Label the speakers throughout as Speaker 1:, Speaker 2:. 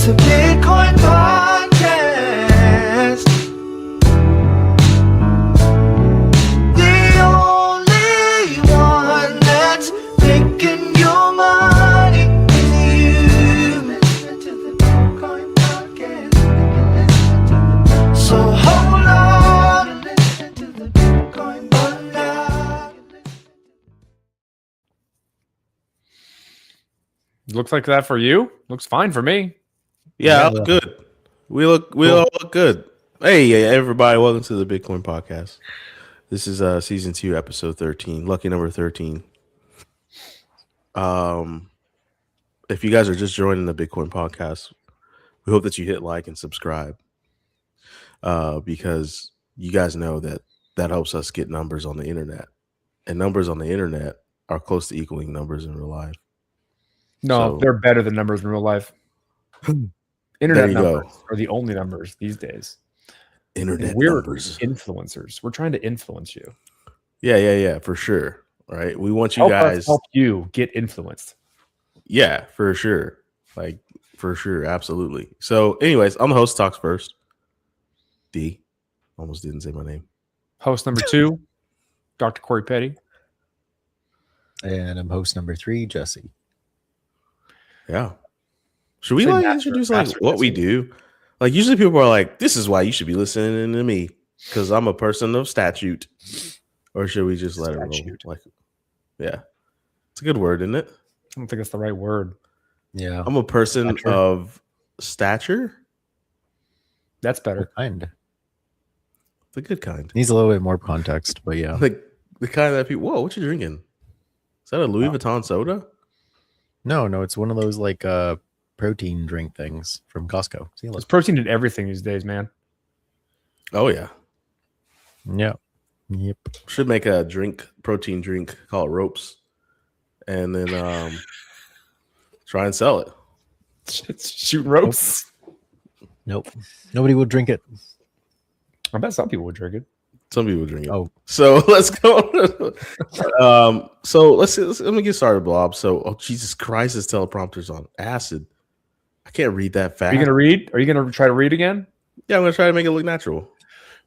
Speaker 1: It's a Bitcoin podcast. The only one that's making your money is you. Listen to the Bitcoin podcast. So hold on and listen to the Bitcoin podcast.
Speaker 2: Looks like that for you. Looks fine for me.
Speaker 3: Yeah, I look good. We all look good. Hey, everybody, welcome to the Bitcoin podcast. This is season 2, episode 13, lucky number 13. If you guys are just joining the Bitcoin podcast, we hope that you hit like and subscribe. Because you guys know that helps us get numbers on the internet. And numbers on the internet are close to equaling numbers in real life.
Speaker 2: No,
Speaker 3: So-
Speaker 2: they're better than numbers in real life. Internet
Speaker 3: you
Speaker 2: numbers
Speaker 3: go.
Speaker 2: are the only numbers these days.
Speaker 3: Internet
Speaker 2: And we're
Speaker 3: numbers.
Speaker 2: influencers. We're trying to influence you.
Speaker 3: Yeah, for sure. Right? We want you
Speaker 2: Help
Speaker 3: guys.
Speaker 2: us help you get influenced.
Speaker 3: Yeah, for sure. Like, for sure. Absolutely. So, anyways, I'm the host, Talks First. D. Almost didn't say my name.
Speaker 2: Host number 2, Dr. Corey Petty.
Speaker 4: And I'm host number 3, Jessie.
Speaker 3: Yeah. Should we
Speaker 2: Say
Speaker 3: like
Speaker 2: master-
Speaker 3: introduce like
Speaker 2: master
Speaker 3: what we
Speaker 2: Jesse.
Speaker 3: do? Like, usually people are like, this is why you should be listening to me because I'm a person of statute. Or should we just let it roll?
Speaker 2: Statute.
Speaker 3: Like, yeah. It's a good word, isn't it?
Speaker 2: I don't think that's the right word.
Speaker 4: Yeah.
Speaker 3: I'm a person
Speaker 4: Stature.
Speaker 3: of stature.
Speaker 2: That's better.
Speaker 4: Kind.
Speaker 3: The good kind.
Speaker 4: Needs a little bit more context, but yeah.
Speaker 3: Like the kind that people, whoa, what you drinking? Is that a Louis Vuitton soda?
Speaker 4: No, it's one of those like protein drink things from Costco. See,
Speaker 2: There's
Speaker 4: look.
Speaker 2: protein in everything these days, man.
Speaker 3: Oh, yeah.
Speaker 4: Yeah. Yep.
Speaker 3: Should make a protein drink called Ropes, and then try and sell it.
Speaker 2: It's shooting ropes.
Speaker 4: Nope. Nobody will drink it.
Speaker 2: I bet some people would drink it.
Speaker 3: Some people drink it.
Speaker 4: Oh.
Speaker 3: So let's go. So let me get started, Blob. So, oh Jesus Christ, this teleprompter's on acid. I can't read that fast.
Speaker 2: Are you gonna read? Are you gonna try to read again?
Speaker 3: Yeah, I'm gonna try to make it look natural.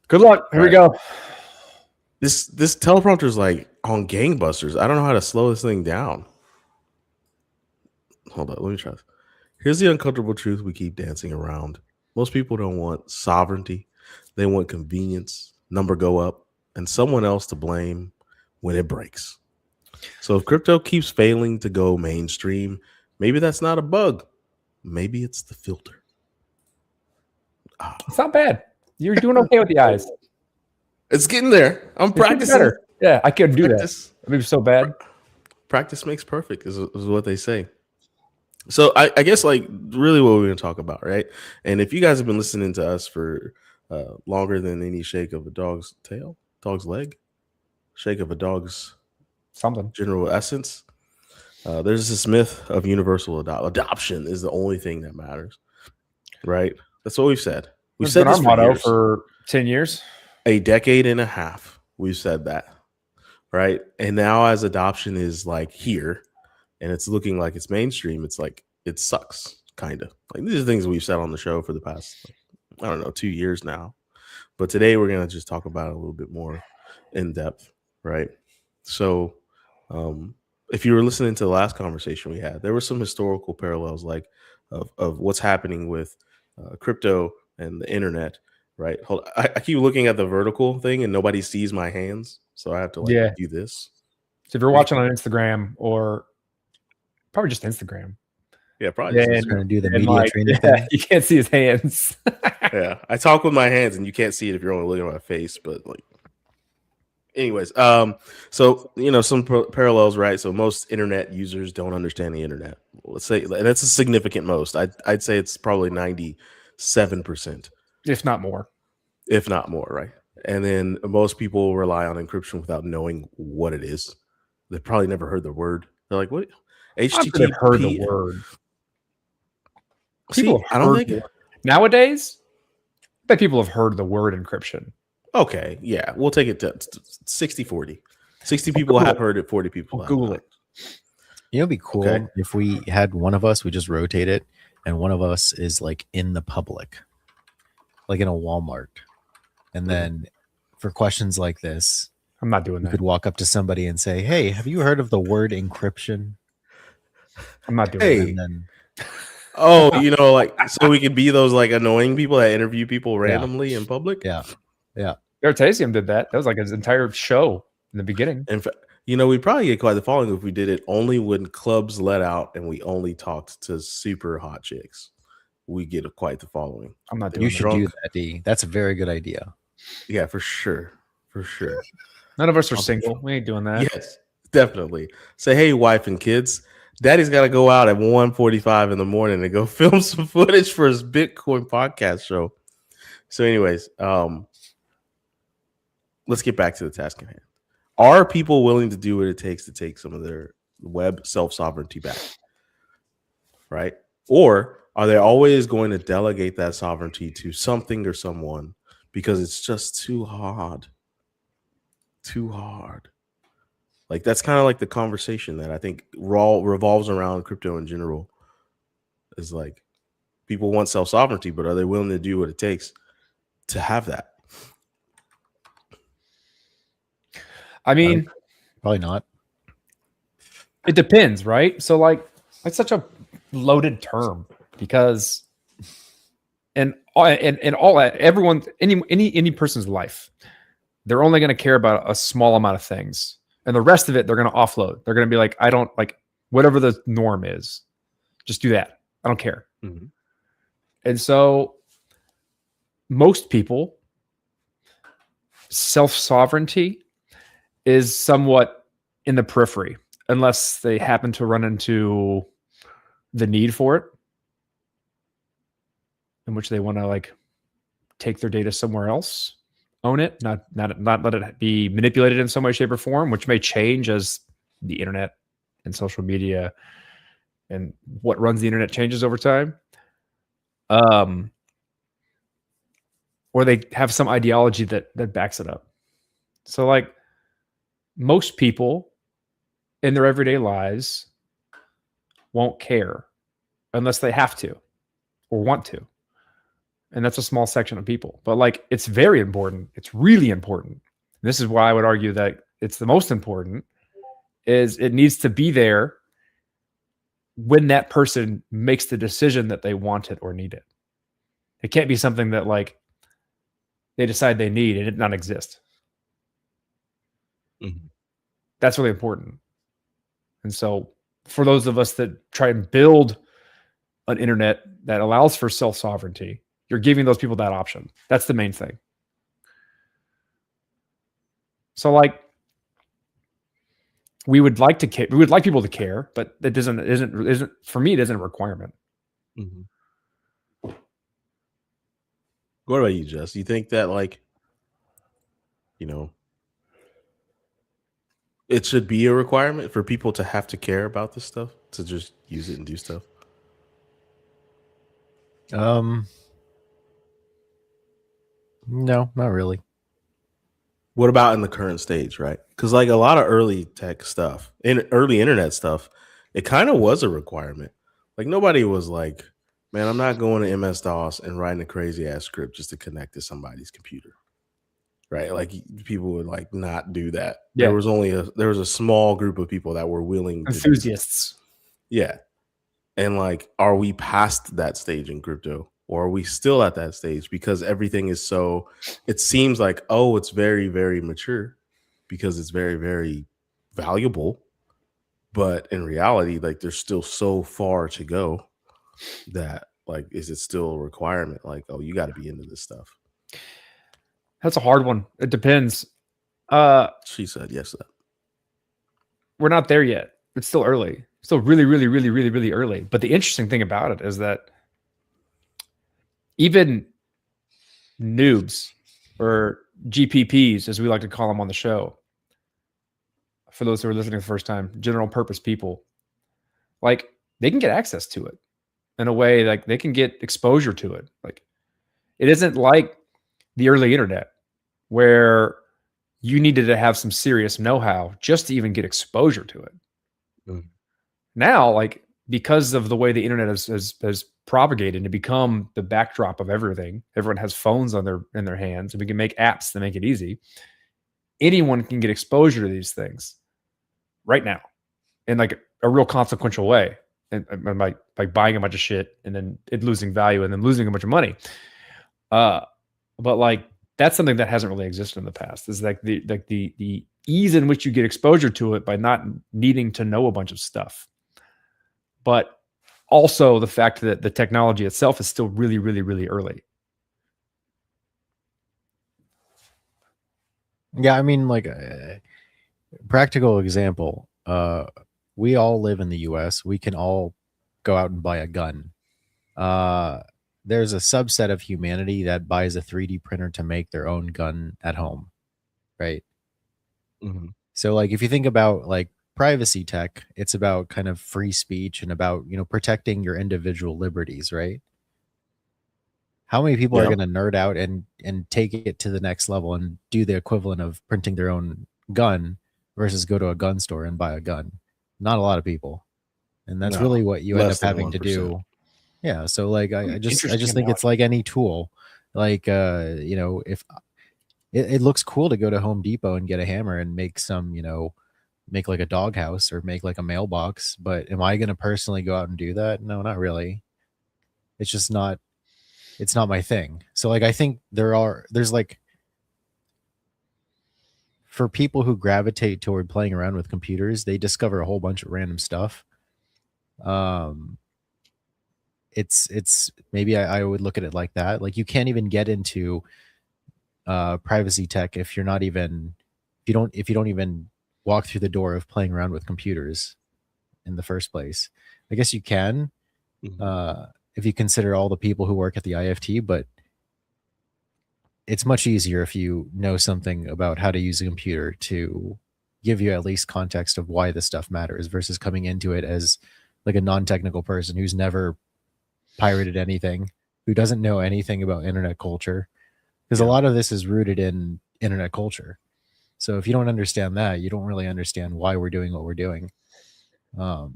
Speaker 2: Good luck. Here we go.
Speaker 3: This teleprompter's like on gangbusters. I don't know how to slow this thing down. Hold on, let me try this. Here's the uncomfortable truth we keep dancing around. Most people don't want sovereignty. They want convenience, number go up, and someone else to blame when it breaks. So if crypto keeps failing to go mainstream, maybe that's not a bug. Maybe it's the filter.
Speaker 2: It's not bad. You're doing okay with the eyes.
Speaker 3: It's getting there. I'm
Speaker 2: You're getting
Speaker 3: practicing.
Speaker 2: better. Yeah, I couldn't do that.
Speaker 3: Practice.
Speaker 2: I mean, it was so bad.
Speaker 3: Practice makes perfect is what they say. So I guess like really what we're going to talk about, right? And if you guys have been listening to us for longer than any shake of a dog's tail, dog's leg, shake of a dog's
Speaker 2: Something.
Speaker 3: general essence, there's this myth of universal adoption is the only thing that matters, right? That's what we've said. We've
Speaker 2: It's
Speaker 3: said
Speaker 2: been
Speaker 3: this
Speaker 2: our
Speaker 3: for
Speaker 2: motto
Speaker 3: years.
Speaker 2: for 10 years.
Speaker 3: A decade and a half. We've said that, right? And now as adoption is like here and it's looking like it's mainstream, it's like it sucks, kind of. Like these are things we've said on the show for the past, I don't know, 2 years now. But today we're going to just talk about it a little bit more in depth, right? So if you were listening to the last conversation we had, there were some historical parallels like of what's happening with crypto and the internet. Right. Hold. I keep looking at the vertical thing and nobody sees my hands, so I have to like do this.
Speaker 2: So if you're watching on Instagram or probably just Instagram,
Speaker 3: Yeah, probably.
Speaker 2: Yeah,
Speaker 3: just-
Speaker 4: Trying to do the
Speaker 2: and
Speaker 4: media
Speaker 2: like,
Speaker 4: training
Speaker 2: yeah,
Speaker 4: thing.
Speaker 2: you can't see his hands.
Speaker 3: yeah. I talk with my hands and you can't see it if you're only looking at my face. But like, anyways, so some parallels, right? So most internet users don't understand the internet. Let's say, and that's a significant most. I'd say it's probably 97%.
Speaker 2: If not more.
Speaker 3: If not more, right? And then most people rely on encryption without knowing what it is. They've probably never heard the word. They're like, what? HTTP.
Speaker 2: I've heard the word.
Speaker 3: See,
Speaker 2: People have
Speaker 3: I don't
Speaker 2: heard
Speaker 3: think.
Speaker 2: the word. Nowadays, I bet people have heard the word encryption.
Speaker 3: Okay, yeah, we'll take it to 60-40. 60 people have heard it, 40 people have
Speaker 2: Google
Speaker 3: not.
Speaker 2: it.
Speaker 4: You know, it'd be cool
Speaker 3: Okay.
Speaker 4: if we had one of us, we just rotate it, and one of us is like in the public, like in a Walmart. And then for questions like this,
Speaker 2: I'm not doing
Speaker 4: you
Speaker 2: that.
Speaker 4: could walk up to somebody and say, "Hey, have you heard of the word encryption?"
Speaker 2: I'm not doing
Speaker 3: Hey.
Speaker 2: that.
Speaker 4: And then
Speaker 3: Oh, like so we could be those like annoying people that interview people randomly in public.
Speaker 4: yeah.
Speaker 2: Artesium did that. That was like his entire show in the beginning.
Speaker 3: In fact, we'd probably get quite the following if we did it only when clubs let out and we only talked to super hot chicks. We get quite the following.
Speaker 2: I'm not doing
Speaker 4: You
Speaker 2: that.
Speaker 4: should do that, D. That's a very good idea.
Speaker 3: Yeah, for sure. For sure.
Speaker 2: None of us are single. We ain't doing that.
Speaker 3: Yes, definitely. Say, hey, wife and kids, daddy's got to go out at 1:45 in the morning to go film some footage for his Bitcoin podcast show. So anyways, let's get back to the task at hand. Are people willing to do what it takes to take some of their web self-sovereignty back? Right? Or are they always going to delegate that sovereignty to something or someone because it's just too hard? Too hard. Like that's kind of like the conversation that I think revolves around crypto in general. Is like people want self-sovereignty, but are they willing to do what it takes to have that?
Speaker 2: I mean,
Speaker 4: Probably not.
Speaker 2: it depends, right? So like it's such a loaded term because everyone, any person's life, they're only going to care about a small amount of things, and the rest of it they're going to offload. They're going to be like, I don't like whatever the norm is, just do that. I don't care.
Speaker 3: Mm-hmm.
Speaker 2: And so most people, self-sovereignty is somewhat in the periphery unless they happen to run into the need for it, in which they want to like take their data somewhere else, own it, not let it be manipulated in some way, shape, or form, which may change as the internet and social media and what runs the internet changes over time. Or they have some ideology that backs it up. So like most people in their everyday lives won't care unless they have to or want to. And that's a small section of people. But like it's very important. It's really important. This is why I would argue that it's the most important, is it needs to be there when that person makes the decision that they want it or need it. It can't be something that like they decide they need and it not exist.
Speaker 3: Mm-hmm.
Speaker 2: That's really important. And so for those of us that try and build an internet that allows for self-sovereignty, you're giving those people that option. That's the main thing. So like we would like people to care, but that isn't for me, it isn't a requirement.
Speaker 3: Mm-hmm. What about you, Jess? You think that like, it should be a requirement for people to have to care about this stuff, to just use it and do stuff?
Speaker 4: No, not really.
Speaker 3: What about in the current stage, right? Because like a lot of early tech stuff, early internet stuff, it kind of was a requirement. Like nobody was like, man, I'm not going to MS-DOS and writing a crazy ass script just to connect to somebody's computer, right? Like people would like not do that.
Speaker 2: Yeah.
Speaker 3: There was a small group of people that were willing
Speaker 2: enthusiasts.
Speaker 3: Yeah. And like, are we past that stage in crypto? Or are we still at that stage? Because everything is so, it seems like, oh, it's very, very mature because it's very, very valuable. But in reality, like there's still so far to go that like, is it still a requirement? Like, oh, you got to be into this stuff.
Speaker 2: That's a hard one. It depends.
Speaker 3: She said yes to that.
Speaker 2: We're not there yet. It's still early. Still really, really, really, really, really early. But the interesting thing about it is that even noobs, or GPPs, as we like to call them on the show, for those who are listening the first time, general purpose people, like they can get access to it in a way, like they can get exposure to it. Like it isn't like the early internet where you needed to have some serious know-how just to even get exposure to it.
Speaker 3: Mm.
Speaker 2: Now, like because of the way the internet has propagated and become the backdrop of everything. Everyone has phones in their hands, and we can make apps that make it easy. Anyone can get exposure to these things right now in like a real consequential way, and by buying a bunch of shit and then it losing value and then losing a bunch of money. But like that's something that hasn't really existed in the past. Is like the ease in which you get exposure to it by not needing to know a bunch of stuff. But also the fact that the technology itself is still really, really, really early.
Speaker 4: Yeah, I mean, like a practical example. We all live in the U.S. We can all go out and buy a gun. There's a subset of humanity that buys a 3D printer to make their own gun at home, right?
Speaker 3: Mhm.
Speaker 4: So, like, if you think about like privacy tech, it's about kind of free speech and about, you know, protecting your individual liberties, right? How many people are
Speaker 3: Yeah.
Speaker 4: going to nerd out and take it to the next level and do the equivalent of printing their own gun versus go to a gun store and buy a gun? Not a lot of people. And that's
Speaker 3: No,
Speaker 4: really what you end
Speaker 3: less
Speaker 4: up
Speaker 3: than
Speaker 4: having to
Speaker 3: 1%.
Speaker 4: do. Yeah. So like I just
Speaker 2: Interesting
Speaker 4: think it's like any tool. Like you know, if it looks cool to go to Home Depot and get a hammer and make some, you know, make like a doghouse or make like a mailbox, but am I gonna personally go out and do that? No, not really. It's just not it's not my thing. So like I think there's like for people who gravitate toward playing around with computers, they discover a whole bunch of random stuff. It's maybe I would look at it like that. Like you can't even get into privacy tech if you're not even if you don't even walk through the door of playing around with computers in the first place. I guess you can if you consider all the people who work at the IFT, but it's much easier if you know something about how to use a computer to give you at least context of why this stuff matters versus coming into it as like a non-technical person who's never pirated anything, who doesn't know anything about internet culture, because a lot of this is rooted in internet culture. So if you don't understand that, you don't really understand why we're doing what we're doing. So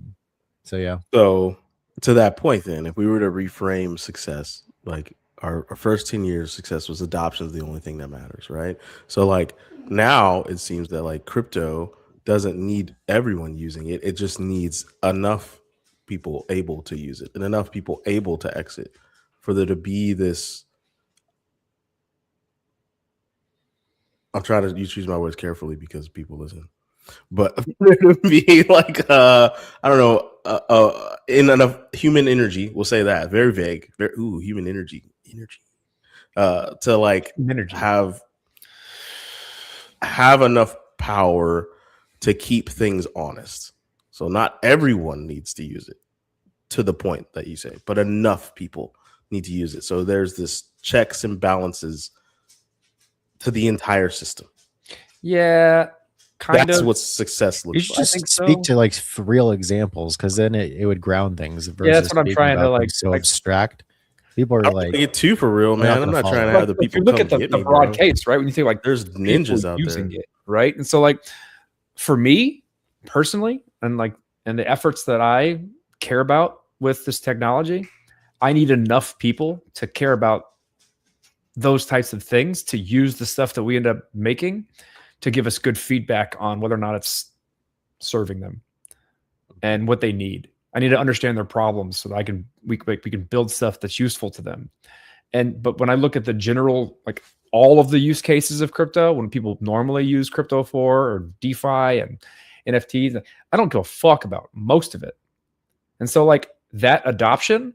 Speaker 4: yeah.
Speaker 3: So to that point, then, if we were to reframe success, like our first 10 years, success was adoption is the only thing that matters, right? So like now it seems that like crypto doesn't need everyone using it. It just needs enough people able to use it and enough people able to exit for there to be this. I'm trying to choose my words carefully because people listen. But to be like I don't know, in enough human energy, we'll say that, very vague, human energy to like
Speaker 2: Energy.
Speaker 3: have enough power to keep things honest. So not everyone needs to use it to the point that you say, but enough people need to use it. So there's this checks and balances to the entire system.
Speaker 2: Yeah,
Speaker 3: That's what success
Speaker 4: You
Speaker 3: looks
Speaker 4: should
Speaker 3: like.
Speaker 4: just speak to like real examples, because then it would ground things. Versus
Speaker 2: that's what I'm
Speaker 4: speaking
Speaker 2: trying to,
Speaker 4: about them
Speaker 2: like-
Speaker 4: so
Speaker 2: like-
Speaker 4: abstract. People are
Speaker 3: I'm
Speaker 4: like,
Speaker 3: get too for real,
Speaker 4: we're not
Speaker 3: man. I'm
Speaker 4: gonna
Speaker 3: not trying to
Speaker 4: follow.
Speaker 3: have the
Speaker 2: But if
Speaker 3: people
Speaker 2: you look
Speaker 3: come
Speaker 2: at the
Speaker 3: get me,
Speaker 2: broad
Speaker 3: bro.
Speaker 2: case, right? When you think like
Speaker 3: There's ninjas
Speaker 2: people
Speaker 3: out
Speaker 2: using
Speaker 3: there.
Speaker 2: it, right? And so like for me personally, and the efforts that I care about with this technology, I need enough people to care about those types of things to use the stuff that we end up making to give us good feedback on whether or not it's serving them and what they need. I need to understand their problems so that we can build stuff that's useful to them. But when I look at the general, like all of the use cases of crypto, when people normally use crypto for or DeFi and NFTs, I don't give a fuck about most of it. And so like that adoption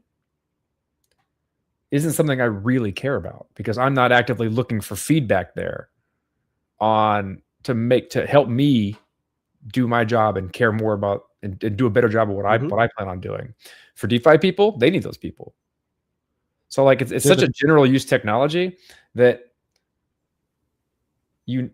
Speaker 2: isn't something I really care about because I'm not actively looking for feedback there to help me do my job and care more about and do a better job of what I plan on doing. For DeFi people, they need those people. So like it's such a general use technology that you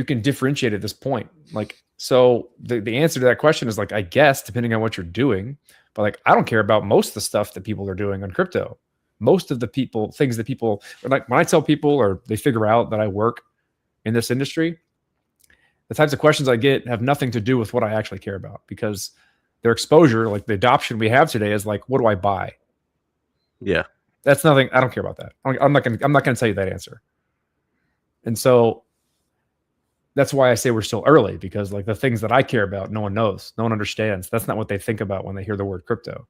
Speaker 2: can differentiate at this point. Like, so the answer to that question is like, I guess, depending on what you're doing, but like, I don't care about most of the stuff that people are doing on crypto. Most of the things that people, like when I tell people or they figure out that I work in this industry, the types of questions I get have nothing to do with what I actually care about because their exposure, like the adoption we have today, is like, what do I buy?
Speaker 3: Yeah.
Speaker 2: That's nothing. I don't care about that. I'm not gonna tell you that answer. And so that's why I say we're still early, because like the things that I care about, no one knows, no one understands. That's not what they think about when they hear the word crypto.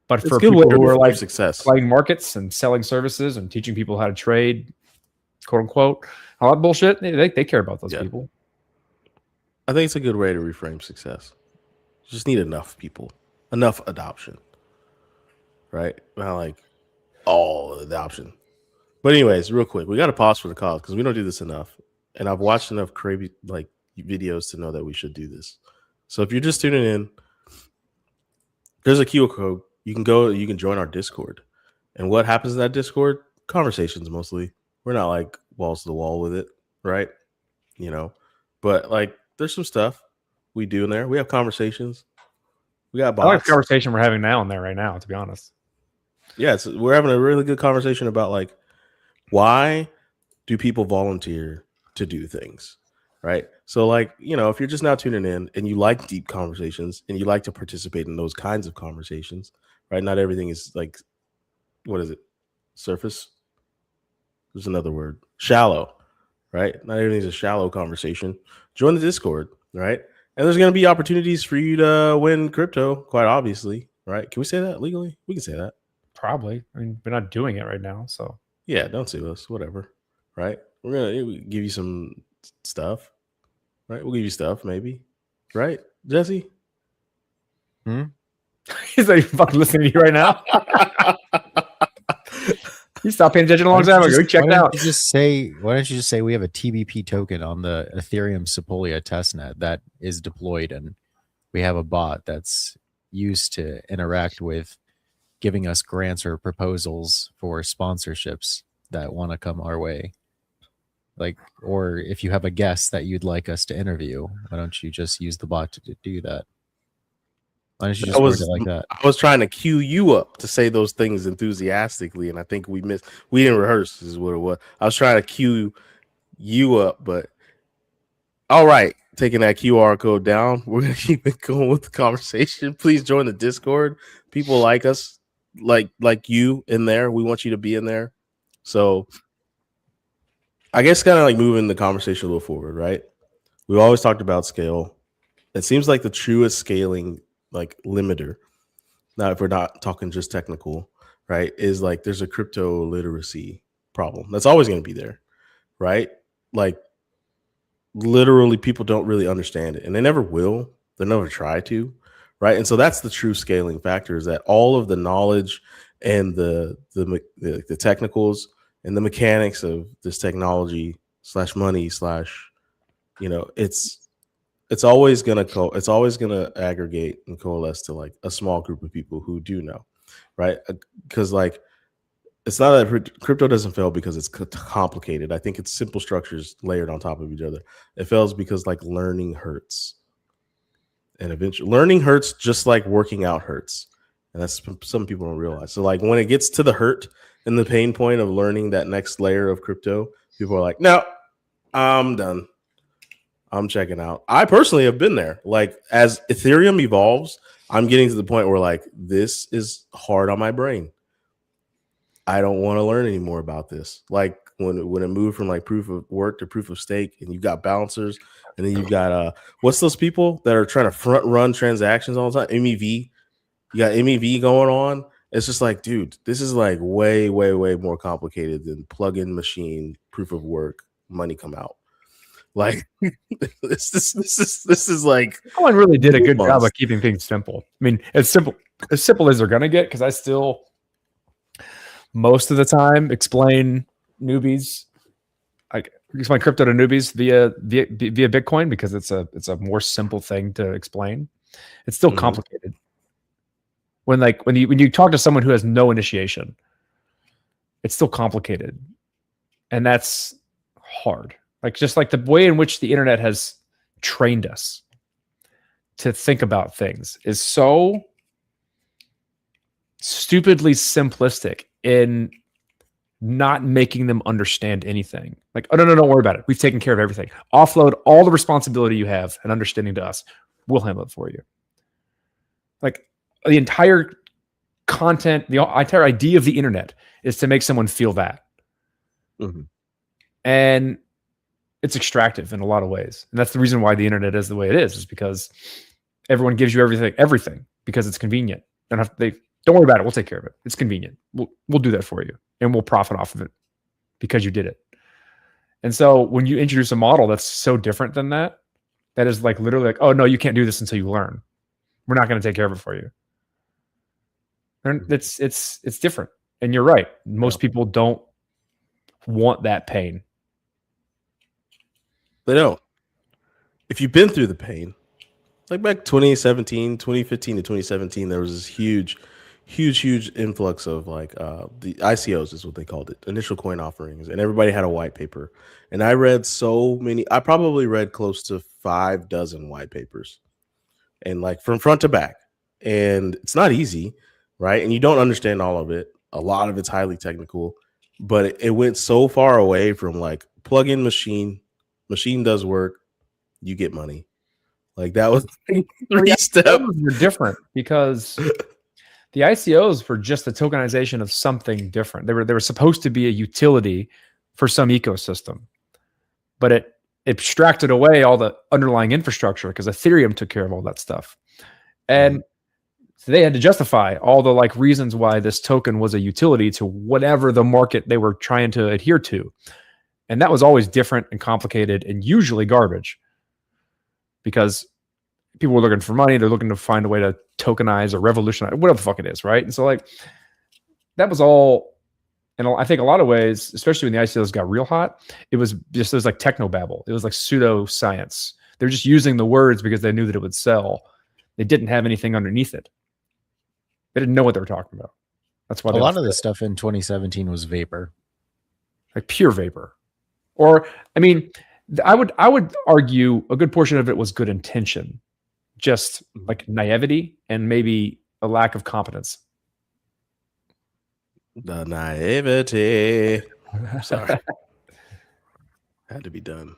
Speaker 2: But
Speaker 3: It's
Speaker 2: for
Speaker 3: a good way
Speaker 2: people
Speaker 3: to
Speaker 2: who are
Speaker 3: reframe
Speaker 2: like
Speaker 3: success.
Speaker 2: playing markets and selling services and teaching people how to trade, quote unquote, all that bullshit, they care about those
Speaker 3: Yeah.
Speaker 2: people.
Speaker 3: I think it's a good way to reframe success. You just need enough people, enough adoption, right? Not like all adoption. But anyways, real quick, we got to pause for the cause because we don't do this enough, and I've watched enough crazy like videos to know that we should do this. So if you're just tuning in, there's a QR code. You can go. You can join our Discord, and what happens in that Discord? Conversations mostly. We're not like walls to the wall with it, right? You know, but like there's some stuff we do in there. We have conversations. We got
Speaker 2: I like
Speaker 3: bots.
Speaker 2: the conversation we're having now and there right now, to be honest.
Speaker 3: Yeah, we're having a really good conversation about like why do people volunteer to do things, right? So like, you know, if you're just now tuning in and you like deep conversations and you like to participate in those kinds of conversations, right? Not everything is like, what is it? Surface? There's another word. Shallow, right? Not everything's a shallow conversation. Join the Discord, right? And there's going to be opportunities for you to win crypto, quite obviously, right? Can we say that legally? We can say that.
Speaker 2: Probably. I mean, we're not doing it right now, so
Speaker 3: Yeah, don't sue us, whatever, right? We're going to give you some stuff, right? We'll give you stuff, maybe, right, Jesse?
Speaker 2: he's not even fucking listening to you right now. You stopped paying attention a long time ago. You checked out.
Speaker 4: Why don't you just say we have a TBP token on the Ethereum Sepolia testnet that is deployed, and we have a bot that's used to interact with giving us grants or proposals for sponsorships that want to come our way. Like, or if you have a guest that you'd like us to interview, why don't you just use the bot to do that? Why don't you just word it like that?
Speaker 3: I was trying to cue you up to say those things enthusiastically, and I think we didn't rehearse, is what it was. I was trying to cue you up, but all right, taking that QR code down, we're gonna keep it going with the conversation. Please join the Discord. People like us, like you in there. We want you to be in there. So I guess kind of like moving the conversation a little forward, right? We've always talked about scale. It seems like the truest scaling like limiter. Now, if we're not talking just technical, right, is like there's a crypto literacy problem. That's always going to be there, right? Like literally people don't really understand it, and they never will. They never try to, right? And so that's the true scaling factor, is that all of the knowledge and the technicals and the mechanics of this technology / money / you know, it's always gonna aggregate and coalesce to like a small group of people who do know, right? Because like it's not that crypto doesn't fail because it's complicated. I think it's simple structures layered on top of each other. It fails because like learning hurts, and eventually learning hurts just like working out hurts, and that's some people don't realize. So like when it gets to the hurt and the pain point of learning that next layer of crypto, people are like, no, I'm done. I'm checking out. I personally have been there. Like as Ethereum evolves, I'm getting to the point where like this is hard on my brain. I don't want to learn any more about this. Like when it moved from like proof of work to proof of stake, and you got balancers, and then you've got what's those people that are trying to front run transactions all the time? MEV. You got MEV going on. It's just like, dude, this is like way, way, way more complicated than plug-in machine, proof of work, money come out. Like this is like
Speaker 2: No one really did a good job of keeping things simple. I mean, as simple as they're gonna get, because I still most of the time explain newbies, like explain crypto to newbies via Bitcoin, because it's a more simple thing to explain. It's still complicated. When you talk to someone who has no initiation, it's still complicated, and that's hard. Like just like the way in which the internet has trained us to think about things is so stupidly simplistic in not making them understand anything. Like, oh, no, don't worry about it. We've taken care of everything. Offload all the responsibility you have and understanding to us. We'll handle it for you. Like, the entire content, the entire idea of the internet is to make someone feel that.
Speaker 3: Mhm.
Speaker 2: And it's extractive in a lot of ways. And that's the reason why the internet is the way it is because everyone gives you everything because it's convenient. Don't worry about it. We'll take care of it. It's convenient. We'll do that for you. And we'll profit off of it because you did it. And so when you introduce a model that's so different than that, that is like literally like, oh no, you can't do this until you learn. We're not going to take care of it for you. And it's different. And you're right. Most people don't want that pain.
Speaker 3: They don't. If you've been through the pain, like back 2017, 2015 to 2017, there was this huge influx of like the ICOs is what they called it, initial coin offerings, and everybody had a white paper. And I read so many. I probably read close to 6 white papers, and like from front to back. And it's not easy, right? And you don't understand all of it. A lot of it's highly technical, but it went so far away from like plug in machine does work, you get money. Like that was 3 steps.
Speaker 2: They're different because the ICOs were just the tokenization of something different. They were supposed to be a utility for some ecosystem, but it abstracted away all the underlying infrastructure because Ethereum took care of all that stuff. And so they had to justify all the like reasons why this token was a utility to whatever the market they were trying to adhere to. And that was always different and complicated and usually garbage because people were looking for money. They're looking to find a way to tokenize or revolutionize, whatever the fuck it is, right? And so like that was all, and I think a lot of ways, especially when the ICOs got real hot, it was like technobabble. It was like pseudoscience. They're just using the words because they knew that it would sell. They didn't have anything underneath it. They didn't know what they were talking about. That's why
Speaker 4: A lot of the stuff in 2017 was vapor.
Speaker 2: Like pure vapor. Or, I mean, I would argue a good portion of it was good intention, just like naivety and maybe a lack of competence.
Speaker 3: The naivety. Sorry. Had to be done.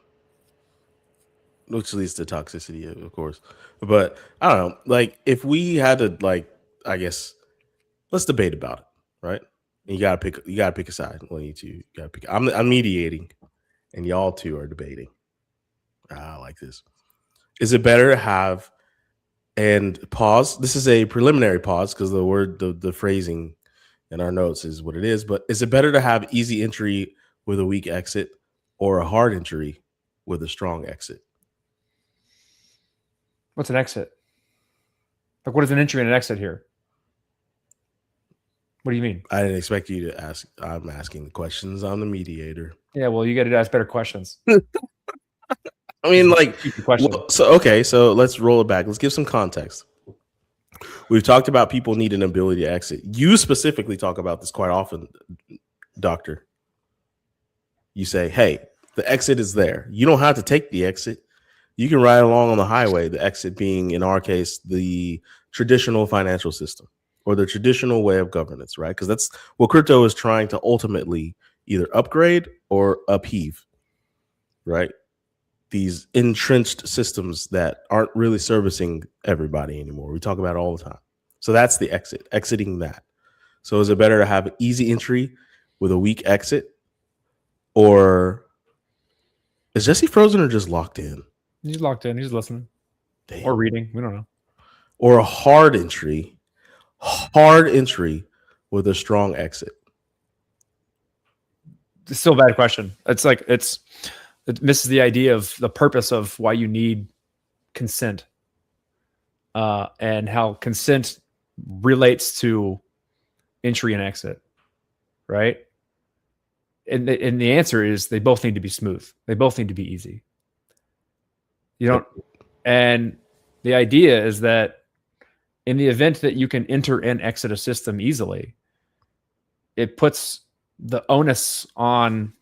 Speaker 3: Which leads to toxicity, of course. But I don't know. Like, if we had to, like, I guess, let's debate about it, right? And you gotta pick a side. One of you two, you gotta pick. I'm mediating, and y'all two are debating. I like this. Is it better to have and pause? This is a preliminary pause because the word, the phrasing in our notes is what it is. But is it better to have easy entry with a weak exit or a hard entry with a strong exit?
Speaker 2: What's an exit? Like, what is an entry and an exit here? What do you mean?
Speaker 3: I didn't expect you to ask. I'm asking the questions. I'm the mediator.
Speaker 2: Yeah, well, you got to ask better questions.
Speaker 3: I mean, like,
Speaker 2: question.
Speaker 3: So let's roll it back. Let's give some context. We've talked about people need an ability to exit. You specifically talk about this quite often, Doctor. You say, hey, the exit is there. You don't have to take the exit. You can ride along on the highway, the exit being, in our case, the traditional financial system or the traditional way of governance, right? Because that's what crypto is trying to ultimately either upgrade or upheave, right? These entrenched systems that aren't really servicing everybody anymore. We talk about it all the time. So that's the exit, exiting that. So is it better to have easy entry with a weak exit? Or is Jessie frozen or just locked in?
Speaker 2: He's locked in. He's listening.
Speaker 3: Damn.
Speaker 2: Or reading. We don't know.
Speaker 3: Or a hard entry with a strong exit.
Speaker 2: It's still a bad question. It's like it misses the idea of the purpose of why you need consent, and how consent relates to entry and exit, right? And the answer is they both need to be smooth. They both need to be easy. You don't, and the idea is that in the event that you can enter and exit a system easily, it puts the onus on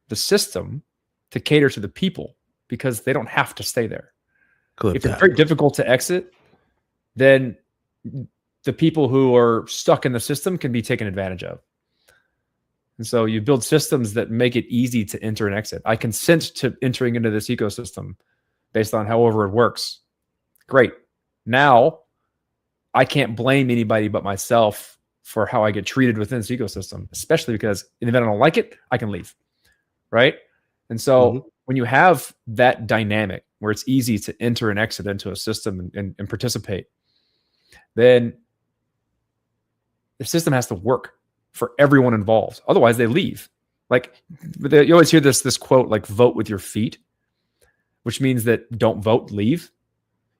Speaker 2: the system to cater to the people because they don't have to stay there. If it's very difficult to exit, then the people who are stuck in the system can be taken advantage of. And so you build systems that make it easy to enter and exit. I consent to entering into this ecosystem based on however it works. Great. Now I can't blame anybody but myself for how I get treated within this ecosystem, especially because in the event I don't like it, I can leave. Right. And so when you have that dynamic where it's easy to enter and exit into a system and participate, then the system has to work for everyone involved. Otherwise, they leave. Like you always hear this quote, like vote with your feet, which means that don't vote, leave.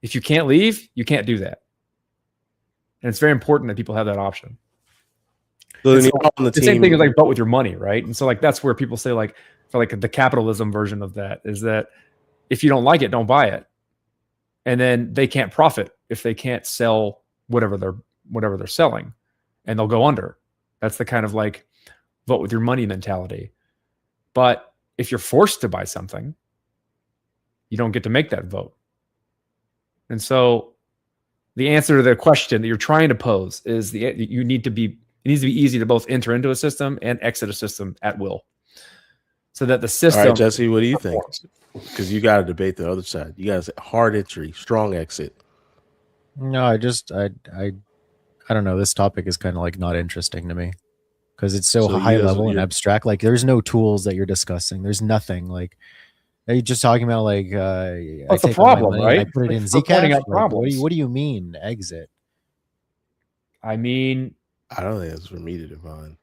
Speaker 2: If you can't leave, you can't do that. And it's very important that people have that option.
Speaker 3: So
Speaker 2: So
Speaker 3: on the
Speaker 2: same
Speaker 3: team,
Speaker 2: thing is like vote with your money, right? And so like that's where people say like for like the capitalism version of that is that if you don't like it, don't buy it. And then they can't profit if they can't sell whatever they're selling, and they'll go under. That's the kind of like vote with your money mentality. But if you're forced to buy something, you don't get to make that vote. And so the answer to the question that you're trying to pose is it needs to be easy to both enter into a system and exit a system at will. So that the system.
Speaker 3: all right, Jesse, what do you think? Because you got to debate the other side. You got to say hard entry, strong exit.
Speaker 4: No, I don't know. This topic is kind of like not interesting to me because it's so
Speaker 3: So
Speaker 4: high
Speaker 3: you-
Speaker 4: level and
Speaker 3: you're-
Speaker 4: abstract. Like there's no tools that you're discussing. There's nothing. Like are you just talking about like
Speaker 2: That's
Speaker 4: I
Speaker 2: the
Speaker 4: take all my
Speaker 2: problem,
Speaker 4: money and
Speaker 2: right?
Speaker 4: I put it
Speaker 2: Like,
Speaker 4: in
Speaker 2: for pointing
Speaker 4: Zcash?
Speaker 2: out
Speaker 4: Like,
Speaker 2: problems.
Speaker 4: what do you mean exit?
Speaker 2: I mean,
Speaker 3: I don't think it's for me to define.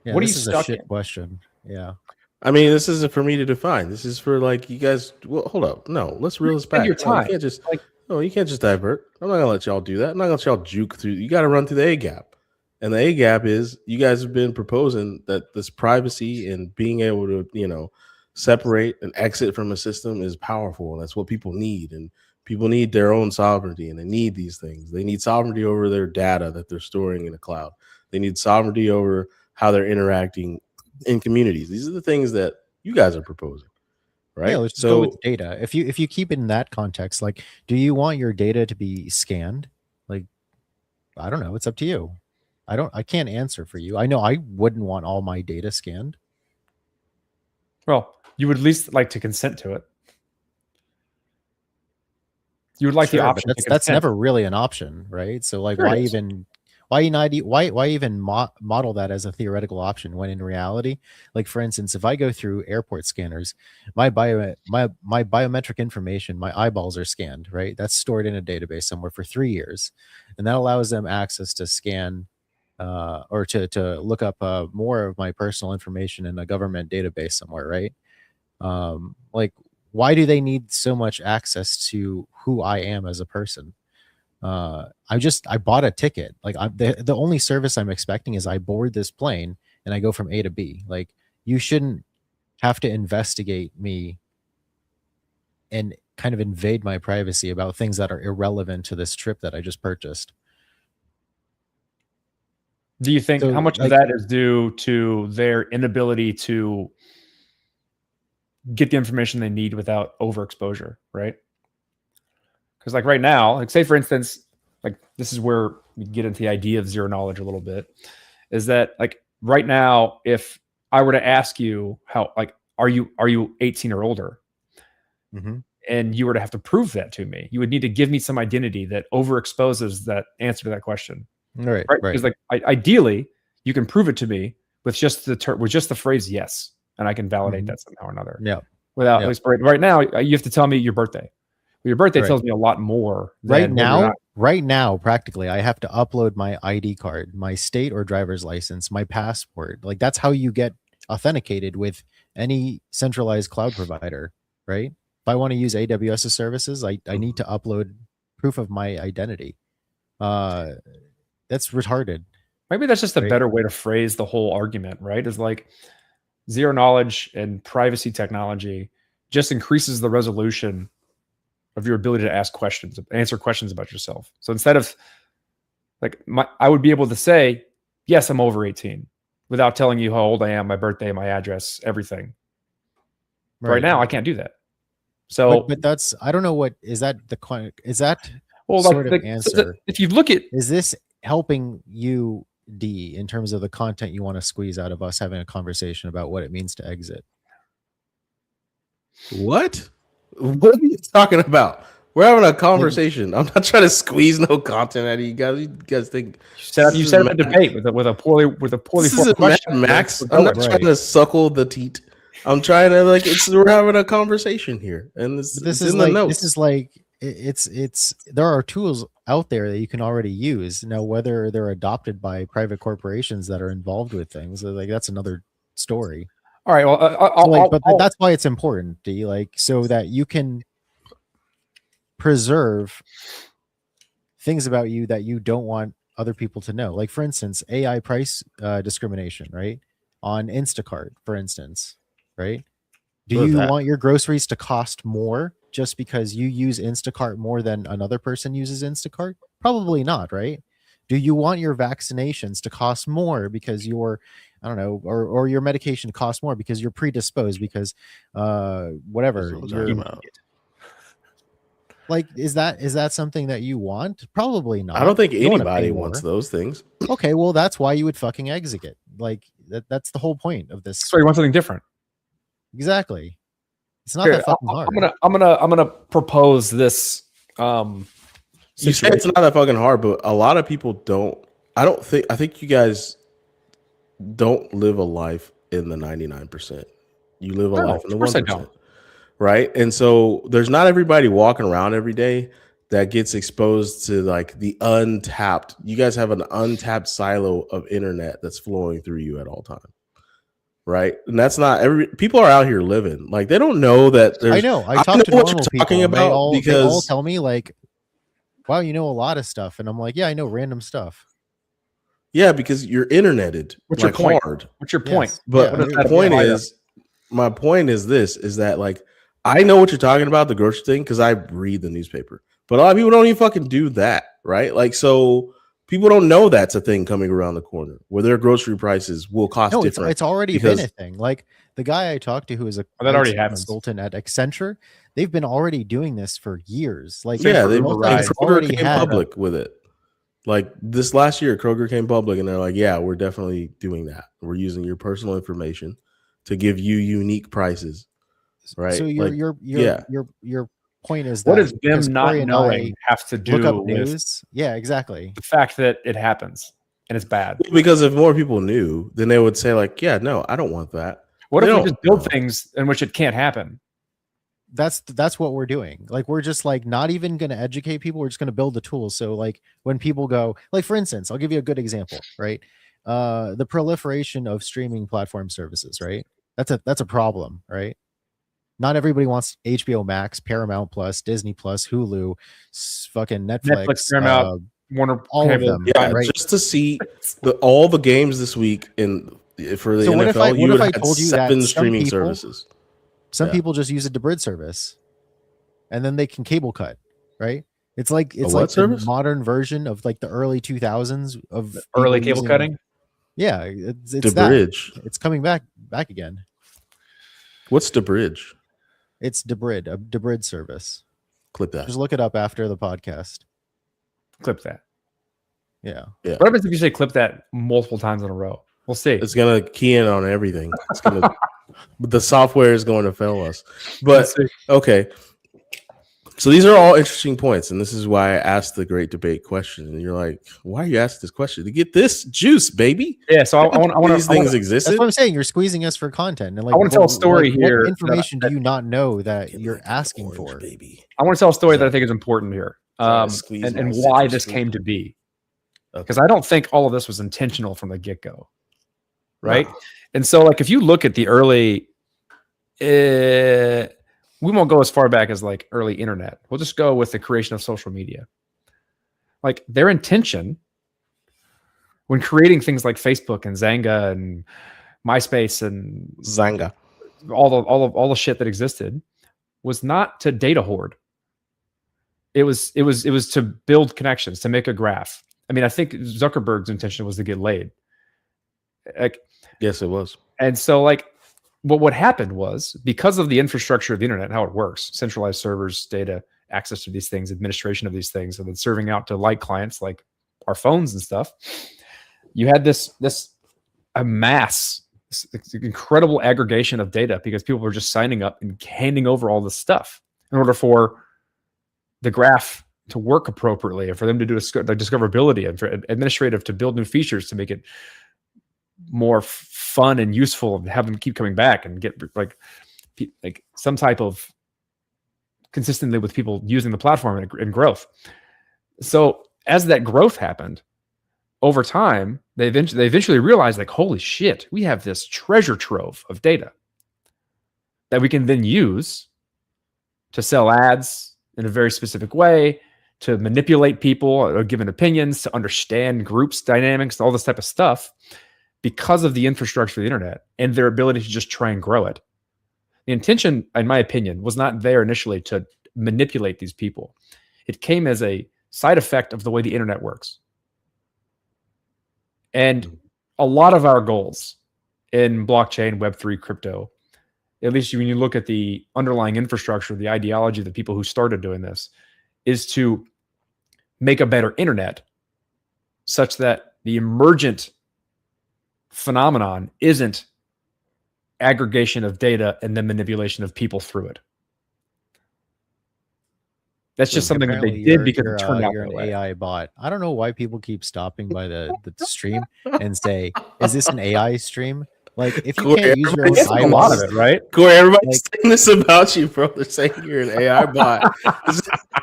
Speaker 4: Yeah,
Speaker 2: What are
Speaker 4: this
Speaker 2: you
Speaker 4: is a
Speaker 2: stuck
Speaker 4: shit
Speaker 2: in?
Speaker 4: question. Yeah.
Speaker 3: I mean, this isn't for me to define. This is for like you guys. Well, hold up. No, let's reel this
Speaker 2: Spend
Speaker 3: back.
Speaker 2: your
Speaker 3: No,
Speaker 2: time.
Speaker 3: you can't just.
Speaker 2: Like-
Speaker 3: No, you can't just divert. I'm not gonna let y'all do that. I'm not gonna let y'all juke through. You got to run through the A gap, and the A gap is you guys have been proposing that this privacy and being able to separate and exit from a system is powerful, and that's what people need. And people need their own sovereignty, and they need these things. They need sovereignty over their data that they're storing in the cloud. They need sovereignty over how they're interacting in communities. These are the things that you guys are proposing, right?
Speaker 4: Yeah, let's just go with data. If you keep it in that context, like, do you want your data to be scanned? Like, I don't know. It's up to you. I can't answer for you. I know I wouldn't want all my data scanned.
Speaker 2: well, you would at least like to consent to it. You would like
Speaker 4: Sure,
Speaker 2: the
Speaker 4: but
Speaker 2: option.
Speaker 4: that's
Speaker 2: to
Speaker 4: that's
Speaker 2: consent.
Speaker 4: never really an option, right? So like,
Speaker 2: Sure it
Speaker 4: why
Speaker 2: is.
Speaker 4: even model that as a theoretical option when in reality, like for instance, if I go through airport scanners, my biometric information, my eyeballs are scanned, right? That's stored in a database somewhere for 3 years, and that allows them access to scan or to look up more of my personal information in a government database somewhere, right? Like, why do they need so much access to who I am as a person? I bought a ticket. Like the only service I'm expecting is I board this plane and I go from A to B. Like, you shouldn't have to investigate me and kind of invade my privacy about things that are irrelevant to this trip that I just purchased.
Speaker 2: Do you think
Speaker 4: So,
Speaker 2: how much
Speaker 4: like-
Speaker 2: of that is due to their inability to get the information they need without overexposure, right? Because like right now, like say for instance, like this is where we get into the idea of zero knowledge a little bit, is that like right now, if I were to ask you how, like, are you 18 or older?
Speaker 4: Mhm.
Speaker 2: And you were to have to prove that to me, you would need to give me some identity that overexposes that answer to that question.
Speaker 4: Right.
Speaker 2: Because like ideally, you can prove it to me with just the phrase yes, and I can validate
Speaker 4: Mhm.
Speaker 2: that somehow or another.
Speaker 4: Yeah.
Speaker 2: Without
Speaker 4: Yeah.
Speaker 2: at least right now, you have to tell me your birthday. Well, your birthday
Speaker 4: Right.
Speaker 2: tells me a lot more.
Speaker 4: Right
Speaker 2: than whether or
Speaker 4: now,
Speaker 2: not-
Speaker 4: practically, I have to upload my ID card, my state or driver's license, my passport. Like, that's how you get authenticated with any centralized cloud provider, right? If I want to use AWS's services, I need to upload proof of my identity. That's retarded.
Speaker 2: maybe that's just a
Speaker 4: Right.
Speaker 2: better way to phrase the whole argument, right? Is like zero knowledge and privacy technology just increases the resolution of your ability to answer questions about yourself. So instead of like I would be able to say, yes, I'm over 18 without telling you how old I am, my birthday, my address, everything. Right now, I can't do that. So,
Speaker 4: but that's, I don't know, what is that is that
Speaker 2: well,
Speaker 4: sort
Speaker 2: like
Speaker 4: of answer?
Speaker 2: if you look at
Speaker 4: Is this helping you D, in terms of the content you want to squeeze out of us having a conversation about what it means to exit?
Speaker 3: What? What are you talking about? We're having a conversation. I'm not trying to squeeze no content out of you guys. You guys think
Speaker 2: You set up a debate with a poorly
Speaker 3: this
Speaker 2: formed
Speaker 3: is Mad
Speaker 2: question.
Speaker 3: Max?
Speaker 2: We're
Speaker 3: I'm not
Speaker 2: going.
Speaker 3: trying to suckle the teat. I'm trying to we're having a conversation here, and
Speaker 4: This
Speaker 3: it's
Speaker 4: is
Speaker 3: in the
Speaker 4: like
Speaker 3: notes.
Speaker 4: this is like it's there are tools out there that you can already use now. Whether they're adopted by private corporations that are involved with things, like that's another story.
Speaker 2: All right. Well,
Speaker 4: That's why it's important, D, so that you can preserve things about you that you don't want other people to know. Like, for instance, AI price discrimination, right? On Instacart, for instance, right? Do
Speaker 3: What is
Speaker 4: you
Speaker 3: that?
Speaker 4: want your groceries to cost more just because you use Instacart more than another person uses Instacart? Probably not, right? Do you want your vaccinations to cost more because you're, I don't know, or your medication to cost more because you're predisposed because whatever
Speaker 3: That's what I'm
Speaker 4: you're
Speaker 3: talking about.
Speaker 4: like, is that something that you want? Probably not.
Speaker 3: I don't think
Speaker 4: You wanna pay
Speaker 3: anybody
Speaker 4: more.
Speaker 3: wants those things.
Speaker 4: Okay, well, that's why you would fucking exit it. Like that's the whole point of this.
Speaker 2: so you want something different.
Speaker 4: Exactly. It's not
Speaker 2: Here,
Speaker 4: that fucking hard.
Speaker 2: I'm gonna propose this.
Speaker 3: You say it's not that fucking hard, but a lot of people don't. I think you guys don't live a life in the 99%. You live a
Speaker 2: No,
Speaker 3: life in the
Speaker 2: of course I
Speaker 3: 1%.
Speaker 2: don't.
Speaker 3: Right? And so there's not everybody walking around every day that gets exposed to like the untapped. You guys have an untapped silo of internet that's flowing through you at all time. Right? And that's not people are out here living. Like they don't know that there's
Speaker 4: I know. I talk to
Speaker 3: what
Speaker 4: normal
Speaker 3: you're
Speaker 4: people.
Speaker 3: talking
Speaker 4: And they
Speaker 3: about
Speaker 4: all
Speaker 3: because
Speaker 4: tell me like, "Wow, you know a lot of stuff," and I'm like, "Yeah, I know random stuff."
Speaker 3: yeah, because you're interneted
Speaker 2: What's your
Speaker 3: like
Speaker 2: point?
Speaker 3: hard.
Speaker 2: What's your point?
Speaker 4: Yes.
Speaker 3: But
Speaker 4: Yeah,
Speaker 2: What does
Speaker 3: my
Speaker 2: that
Speaker 3: point
Speaker 2: apply to?
Speaker 3: is, my point is this: is that like I know what you're talking about, the grocery thing, because I read the newspaper. But a lot of people don't even fucking do that, right? Like, so people don't know that's a thing coming around the corner where their grocery prices will cost
Speaker 4: No, it's
Speaker 3: different.
Speaker 4: already
Speaker 3: because-
Speaker 4: been a thing. Like the guy I talked to, who is a
Speaker 2: that already
Speaker 4: IT
Speaker 2: happens.
Speaker 4: consultant at Accenture, they've been already doing this for years. Like,
Speaker 3: Yeah, they
Speaker 2: Uber rides.
Speaker 3: Kroger
Speaker 4: already
Speaker 3: came
Speaker 4: had
Speaker 3: public with it. Like this last year, Kroger came public, and they're like, "Yeah, we're definitely doing that. We're using your personal information to give you unique prices." Right?
Speaker 4: So
Speaker 3: Like,
Speaker 4: your point is
Speaker 2: What
Speaker 4: that
Speaker 2: does
Speaker 4: because
Speaker 2: them not
Speaker 4: Corey and
Speaker 2: knowing
Speaker 4: I
Speaker 2: have to do
Speaker 4: look up
Speaker 2: with
Speaker 4: news? Yeah, exactly.
Speaker 2: the fact that it happens and it's bad?
Speaker 3: because if more people knew, then they would say, like, "Yeah, no, I don't want that."
Speaker 2: What
Speaker 3: They
Speaker 2: if we
Speaker 3: don't
Speaker 2: just build
Speaker 3: know.
Speaker 2: things in which it can't happen?
Speaker 4: That's what we're doing. Like we're just like not even going to educate people. We're just going to build the tools. So like when people go, like for instance, I'll give you a good example, right? The proliferation of streaming platform services, right? That's a problem, right? Not everybody wants HBO Max, Paramount Plus, Disney Plus, Hulu, fucking Netflix,
Speaker 2: Paramount, Warner,
Speaker 4: all of
Speaker 2: Cable,
Speaker 4: them.
Speaker 3: Yeah,
Speaker 4: right.
Speaker 3: just to see all the games this week for the
Speaker 4: So
Speaker 3: NFL,
Speaker 4: what if I
Speaker 3: you would have
Speaker 4: told you that
Speaker 3: 7
Speaker 4: some
Speaker 3: streaming
Speaker 4: people-
Speaker 3: services.
Speaker 4: Some
Speaker 3: Yeah.
Speaker 4: people just use a Debrid service, and then they can cable cut, right? It's like
Speaker 3: what
Speaker 4: the
Speaker 3: service?
Speaker 4: modern version of like the early 2000s of
Speaker 2: early
Speaker 4: people
Speaker 2: cable
Speaker 4: using-
Speaker 2: cutting.
Speaker 4: Yeah, it's
Speaker 3: The
Speaker 4: that.
Speaker 3: bridge.
Speaker 4: It's coming back again.
Speaker 3: What's the bridge?
Speaker 4: It's Debrid, a Debrid service.
Speaker 3: Clip that.
Speaker 4: Just look it up after the podcast.
Speaker 2: Clip that.
Speaker 4: Yeah.
Speaker 3: Yeah.
Speaker 2: What happens if you say clip that multiple times in a row? We'll see.
Speaker 3: It's gonna key in on everything. It's gonna the software is going to fail us. But
Speaker 2: We'll see.
Speaker 3: okay. So these are all interesting points, and this is why I asked the great debate question. And you're like, why are you asking this question? To get this juice, baby.
Speaker 2: Yeah, so I want
Speaker 3: These things
Speaker 4: That's
Speaker 3: existed.
Speaker 4: what I'm saying. You're squeezing us for content. And like,
Speaker 2: I wanna tell a story
Speaker 4: what
Speaker 2: here
Speaker 4: information do you not know that you're asking
Speaker 3: Orange,
Speaker 4: for?
Speaker 3: baby.
Speaker 2: I want to tell a story that I think is important here,
Speaker 3: Trying to squeeze
Speaker 2: and
Speaker 3: my
Speaker 2: why
Speaker 3: citrus
Speaker 2: this
Speaker 3: fruit.
Speaker 2: came to be.
Speaker 3: Okay.
Speaker 2: Because I don't think all of this was intentional from the get go, right?
Speaker 3: No.
Speaker 2: And so, like, if you look at the early, we won't go as far back as like early internet. We'll just go with the creation of social media. Like their intention when creating things like Facebook and Zanga and MySpace and
Speaker 3: Zanga.
Speaker 2: all the shit that existed was not to data hoard. It was to build connections, to make a graph. I mean, I think Zuckerberg's intention was to get laid. Like,
Speaker 3: Yes, it was.
Speaker 2: and so like what happened was because of the infrastructure of the internet, how it works, centralized servers, data, access to these things, administration of these things, and then serving out to light clients like our phones and stuff. you had this a mass, this incredible aggregation of data because people were just signing up and handing over all this stuff in order for the graph to work appropriately and for them to do the discoverability and for administrative to build new features to make it more fun and useful and have them keep coming back and get like some type of consistently with people using the platform and growth. So as that growth happened over time, they eventually realized like, holy shit, we have this treasure trove of data that we can then use to sell ads in a very specific way, to manipulate people or given opinions, to understand groups dynamics, all this type of stuff because of the infrastructure of the internet and their ability to just try and grow it. The intention, in my opinion, was not there initially to manipulate these people. It came as a side effect of the way the internet works. And a lot of our goals in blockchain, Web3, crypto, at least when you look at the underlying infrastructure, the ideology of the people who started doing this, is to make a better internet such that the emergent phenomenon isn't aggregation of data and then manipulation of people through it. That's just something that they did because it turned out
Speaker 4: you're
Speaker 2: that
Speaker 4: an
Speaker 2: way.
Speaker 4: AI bot. I don't know why people keep stopping by the stream and say, "Is this an AI stream?" Like, if you
Speaker 3: Corey,
Speaker 4: can't use your own
Speaker 2: It's a lot of
Speaker 4: eyeballs,
Speaker 2: it, right?
Speaker 3: Corey, everybody's
Speaker 4: Like-
Speaker 3: saying this about you, bro. They're saying you're an AI bot.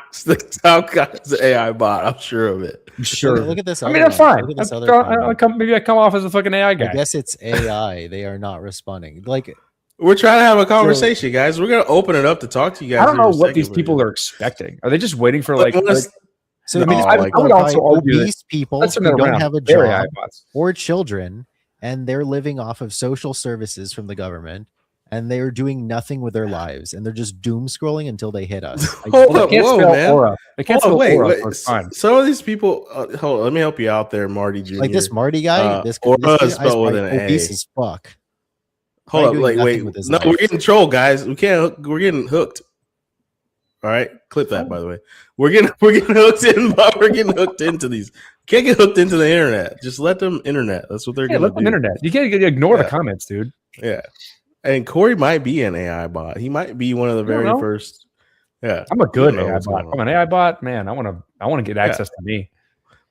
Speaker 3: It's the top guy's an AI bot. I'm sure of it.
Speaker 2: I'm sure.
Speaker 4: Look at this.
Speaker 2: I mean,
Speaker 4: other
Speaker 2: that's
Speaker 4: one.
Speaker 2: fine.
Speaker 4: Look at this other comment.
Speaker 2: Maybe I come off as a fucking AI
Speaker 4: I
Speaker 2: guy.
Speaker 4: guess it's AI. They are not responding. Like,
Speaker 3: We're trying to have a conversation, guys. We're gonna open it up to talk to you guys.
Speaker 2: I don't know
Speaker 3: here in a
Speaker 2: what these
Speaker 3: second,
Speaker 2: people
Speaker 3: but-
Speaker 2: are expecting. Are they just waiting for like?
Speaker 4: so
Speaker 3: No,
Speaker 4: these
Speaker 3: I
Speaker 4: people
Speaker 3: would
Speaker 4: are
Speaker 2: also
Speaker 4: probably
Speaker 2: argue that
Speaker 4: obese people
Speaker 2: let's
Speaker 4: who
Speaker 2: turn it
Speaker 4: don't
Speaker 2: around.
Speaker 4: have a
Speaker 2: They're AI
Speaker 4: job
Speaker 2: bots.
Speaker 4: or children, and they're living off of social services from the government, and they're doing nothing with their lives, and they're just doom scrolling until they hit us.
Speaker 3: Hold
Speaker 2: They
Speaker 3: up,
Speaker 2: can't
Speaker 3: whoa,
Speaker 2: spell
Speaker 3: man.
Speaker 2: aura. They can't
Speaker 3: Hold on,
Speaker 2: spell aura.
Speaker 3: wait.
Speaker 2: So it's fine.
Speaker 3: Some of these people. Hold on, let me help you out there, Marty Jr.
Speaker 4: Like this Marty guy, this
Speaker 3: Aura
Speaker 4: guy's
Speaker 3: is spelled with an
Speaker 4: obese
Speaker 3: A.
Speaker 4: as fuck.
Speaker 3: Hold up,
Speaker 4: doing
Speaker 3: like,
Speaker 4: nothing
Speaker 3: wait.
Speaker 4: with his
Speaker 3: No,
Speaker 4: life.
Speaker 3: we're getting trolled, guys. We can't. We're getting hooked. All right, clip that. By the way, we're getting hooked in. We're getting hooked into these. Can't get hooked into the internet. Just let them internet. That's what they're
Speaker 2: Yeah,
Speaker 3: gonna
Speaker 2: let them
Speaker 3: do.
Speaker 2: internet. You can't ignore the
Speaker 3: Yeah.
Speaker 2: comments, dude.
Speaker 3: Yeah, and Corey might be an AI bot. He might be one of the
Speaker 2: I don't
Speaker 3: very
Speaker 2: know.
Speaker 3: first. Yeah,
Speaker 2: I'm a good
Speaker 3: You don't know
Speaker 2: AI
Speaker 3: what's
Speaker 2: bot.
Speaker 3: going
Speaker 2: I'm
Speaker 3: on.
Speaker 2: an AI bot, man. I want to get access to me.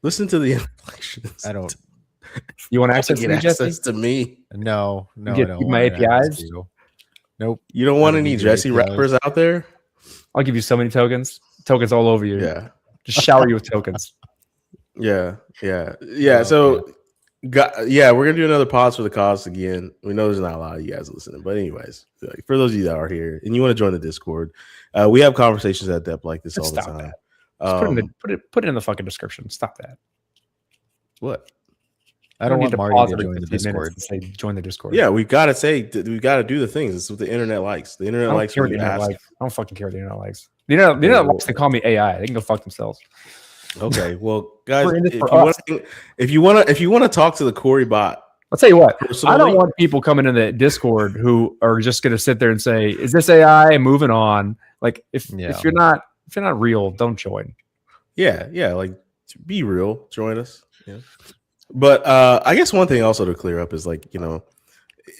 Speaker 3: Listen to the inflections.
Speaker 4: I don't.
Speaker 2: You want
Speaker 3: I
Speaker 2: access
Speaker 3: get
Speaker 2: to me,
Speaker 3: access
Speaker 2: Jesse?
Speaker 3: to me.
Speaker 4: No, I
Speaker 2: get
Speaker 4: don't
Speaker 2: my
Speaker 4: want an access
Speaker 2: APIs?
Speaker 4: to you. Nope.
Speaker 3: You don't want
Speaker 4: I don't
Speaker 3: any
Speaker 4: need your
Speaker 3: Jessie
Speaker 4: APIs.
Speaker 3: rappers out there?
Speaker 2: I'll give you so many tokens all over you.
Speaker 3: Yeah,
Speaker 2: Just shower you with tokens.
Speaker 3: yeah.
Speaker 4: Oh,
Speaker 3: So, we're gonna do another pause for the cause again. We know there's not a lot of you guys listening, but anyways, like, for those of you that are here and you want to join the Discord, we have conversations at depth like this all the
Speaker 2: Stop
Speaker 3: time.
Speaker 2: that. Just put it in the fucking description. Stop that.
Speaker 3: What?
Speaker 4: I don't want
Speaker 2: need to
Speaker 4: Marty
Speaker 2: pause
Speaker 4: to
Speaker 2: every
Speaker 4: join the
Speaker 2: 15 minutes
Speaker 4: Discord.
Speaker 2: and say join the Discord.
Speaker 3: Yeah, we gotta we gotta do the things. It's what the internet likes. The
Speaker 2: I
Speaker 3: internet
Speaker 2: don't
Speaker 3: likes
Speaker 2: care what
Speaker 3: when
Speaker 2: the
Speaker 3: you
Speaker 2: internet
Speaker 3: ask.
Speaker 2: likes. I don't fucking care what the internet likes. The internet likes to call me AI. They can go fuck themselves.
Speaker 3: Okay, well, guys,
Speaker 2: We're in this
Speaker 3: if
Speaker 2: for
Speaker 3: you,
Speaker 2: us.
Speaker 3: if you want to talk to the Corey bot,
Speaker 2: I'll tell you what.
Speaker 3: personally,
Speaker 2: I don't want people coming in the Discord who are just going to sit there and say, "Is this AI?" and moving on. Like if you're not real, don't join.
Speaker 3: Yeah, like be real, join us. Yeah. But I guess one thing also to clear up is like,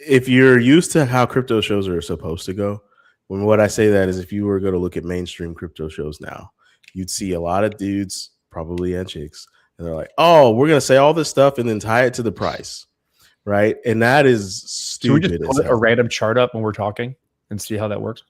Speaker 3: if you're used to how crypto shows are supposed to go, when what I say that is if you were going to look at mainstream crypto shows now, you'd see a lot of dudes, probably and chicks, and they're like, "Oh, we're gonna say all this stuff and then tie it to the price." Right. And that is stupid.
Speaker 2: Should we just put a random chart up when we're talking and see how that works?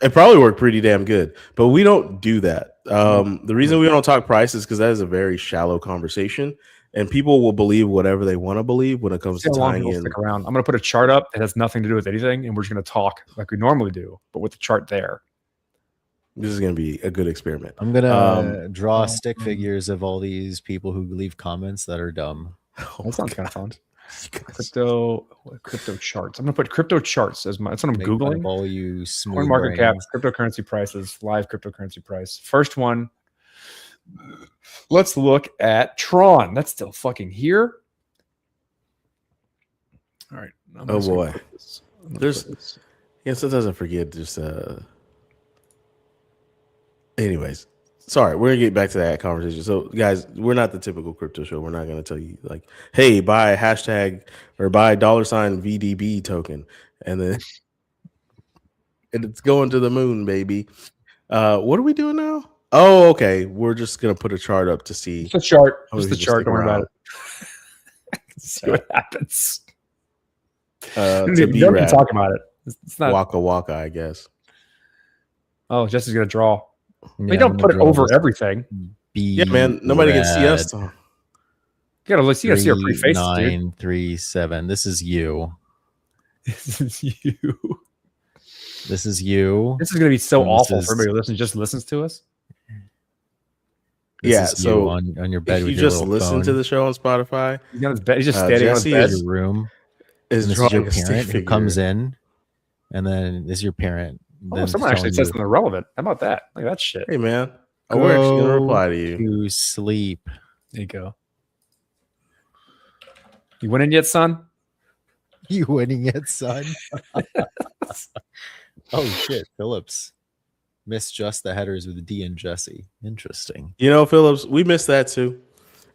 Speaker 3: It probably worked pretty damn good, but we don't do that. The reason we don't talk price is because that is a very shallow conversation, and people will believe whatever they want to believe when it comes to tying in.
Speaker 2: Stick around. I'm going to put a chart up that has nothing to do with anything, and we're just going to talk like we normally do, but with the chart there.
Speaker 3: This is going to be a good experiment.
Speaker 4: I'm gonna draw stick figures of all these people who leave comments that are dumb.
Speaker 2: That sounds kind of fun. Crypto charts. I'm going to put crypto charts as that's what I'm
Speaker 4: Make fun of
Speaker 2: Googling.
Speaker 4: all you smooth
Speaker 2: Coin market cap,
Speaker 4: brains.
Speaker 2: cryptocurrency prices, live cryptocurrency price. First one. Let's look at Tron. That's still fucking here. All right.
Speaker 3: Oh boy. Sometimes I forget just anyways. sorry, we're gonna get back to that conversation. So, guys, we're not the typical crypto show. We're not gonna tell you like, hey, buy hashtag or buy $ VDB token, and then and it's going to the moon, baby. What are we doing now? Oh, okay. We're just gonna put a chart up to see
Speaker 2: It's a chart.
Speaker 3: how
Speaker 2: Just
Speaker 3: many
Speaker 2: the
Speaker 3: people
Speaker 2: chart.
Speaker 3: stick
Speaker 2: Don't worry about
Speaker 3: around.
Speaker 2: it. See what happens.
Speaker 3: To
Speaker 2: You
Speaker 3: be
Speaker 2: don't need to
Speaker 3: rad,
Speaker 2: talk about it. It's not.
Speaker 3: waka waka, I guess.
Speaker 2: Oh, Jesse's gonna draw.
Speaker 4: Yeah,
Speaker 2: They don't
Speaker 4: I'm
Speaker 2: put it
Speaker 4: gonna draw
Speaker 2: over
Speaker 4: this
Speaker 2: everything.
Speaker 3: Yeah, man. Nobody can see us.
Speaker 2: You gotta see our pretty faces, dude.
Speaker 4: 3937. This is you.
Speaker 2: This is you.
Speaker 4: This is you.
Speaker 2: This is gonna be so
Speaker 4: And this
Speaker 2: awful
Speaker 4: is-
Speaker 2: for everybody who listens to us.
Speaker 4: This
Speaker 3: Yeah,
Speaker 4: is you
Speaker 3: so
Speaker 4: on your bed
Speaker 3: If
Speaker 4: with
Speaker 3: you
Speaker 4: your
Speaker 3: just
Speaker 4: little
Speaker 3: listen
Speaker 4: phone.
Speaker 3: to the show on Spotify,
Speaker 2: He's on his bed. He's just standing
Speaker 3: Jesse
Speaker 2: on his
Speaker 4: This
Speaker 2: bed.
Speaker 4: is your room.
Speaker 3: is
Speaker 4: And this is your
Speaker 3: drawing a stick
Speaker 4: parent who
Speaker 3: figure.
Speaker 4: comes in, and then this is your parent.
Speaker 2: Oh,
Speaker 4: then
Speaker 2: someone actually
Speaker 4: telling
Speaker 2: said
Speaker 4: you,
Speaker 2: something relevant. How about that? Look at that shit.
Speaker 3: Hey, man. We're actually gonna
Speaker 4: "Go
Speaker 3: reply to you.
Speaker 4: to sleep."
Speaker 2: There you go. You winning yet, son?
Speaker 4: You winning it, son? Oh shit, Phillips missed just the headers with D and Jesse. Interesting.
Speaker 3: You know, Phillips, we missed that too.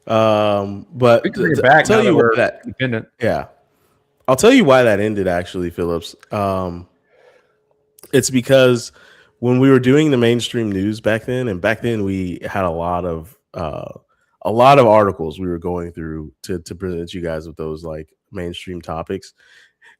Speaker 3: But
Speaker 2: We can bring it back
Speaker 3: tell
Speaker 2: now that
Speaker 3: you
Speaker 2: we're
Speaker 3: what that
Speaker 2: independent.
Speaker 3: yeah. I'll tell you why that ended actually, Phillips. It's because when we were doing the mainstream news back then, and back then we had a lot of articles we were going through to present you guys with those like mainstream topics.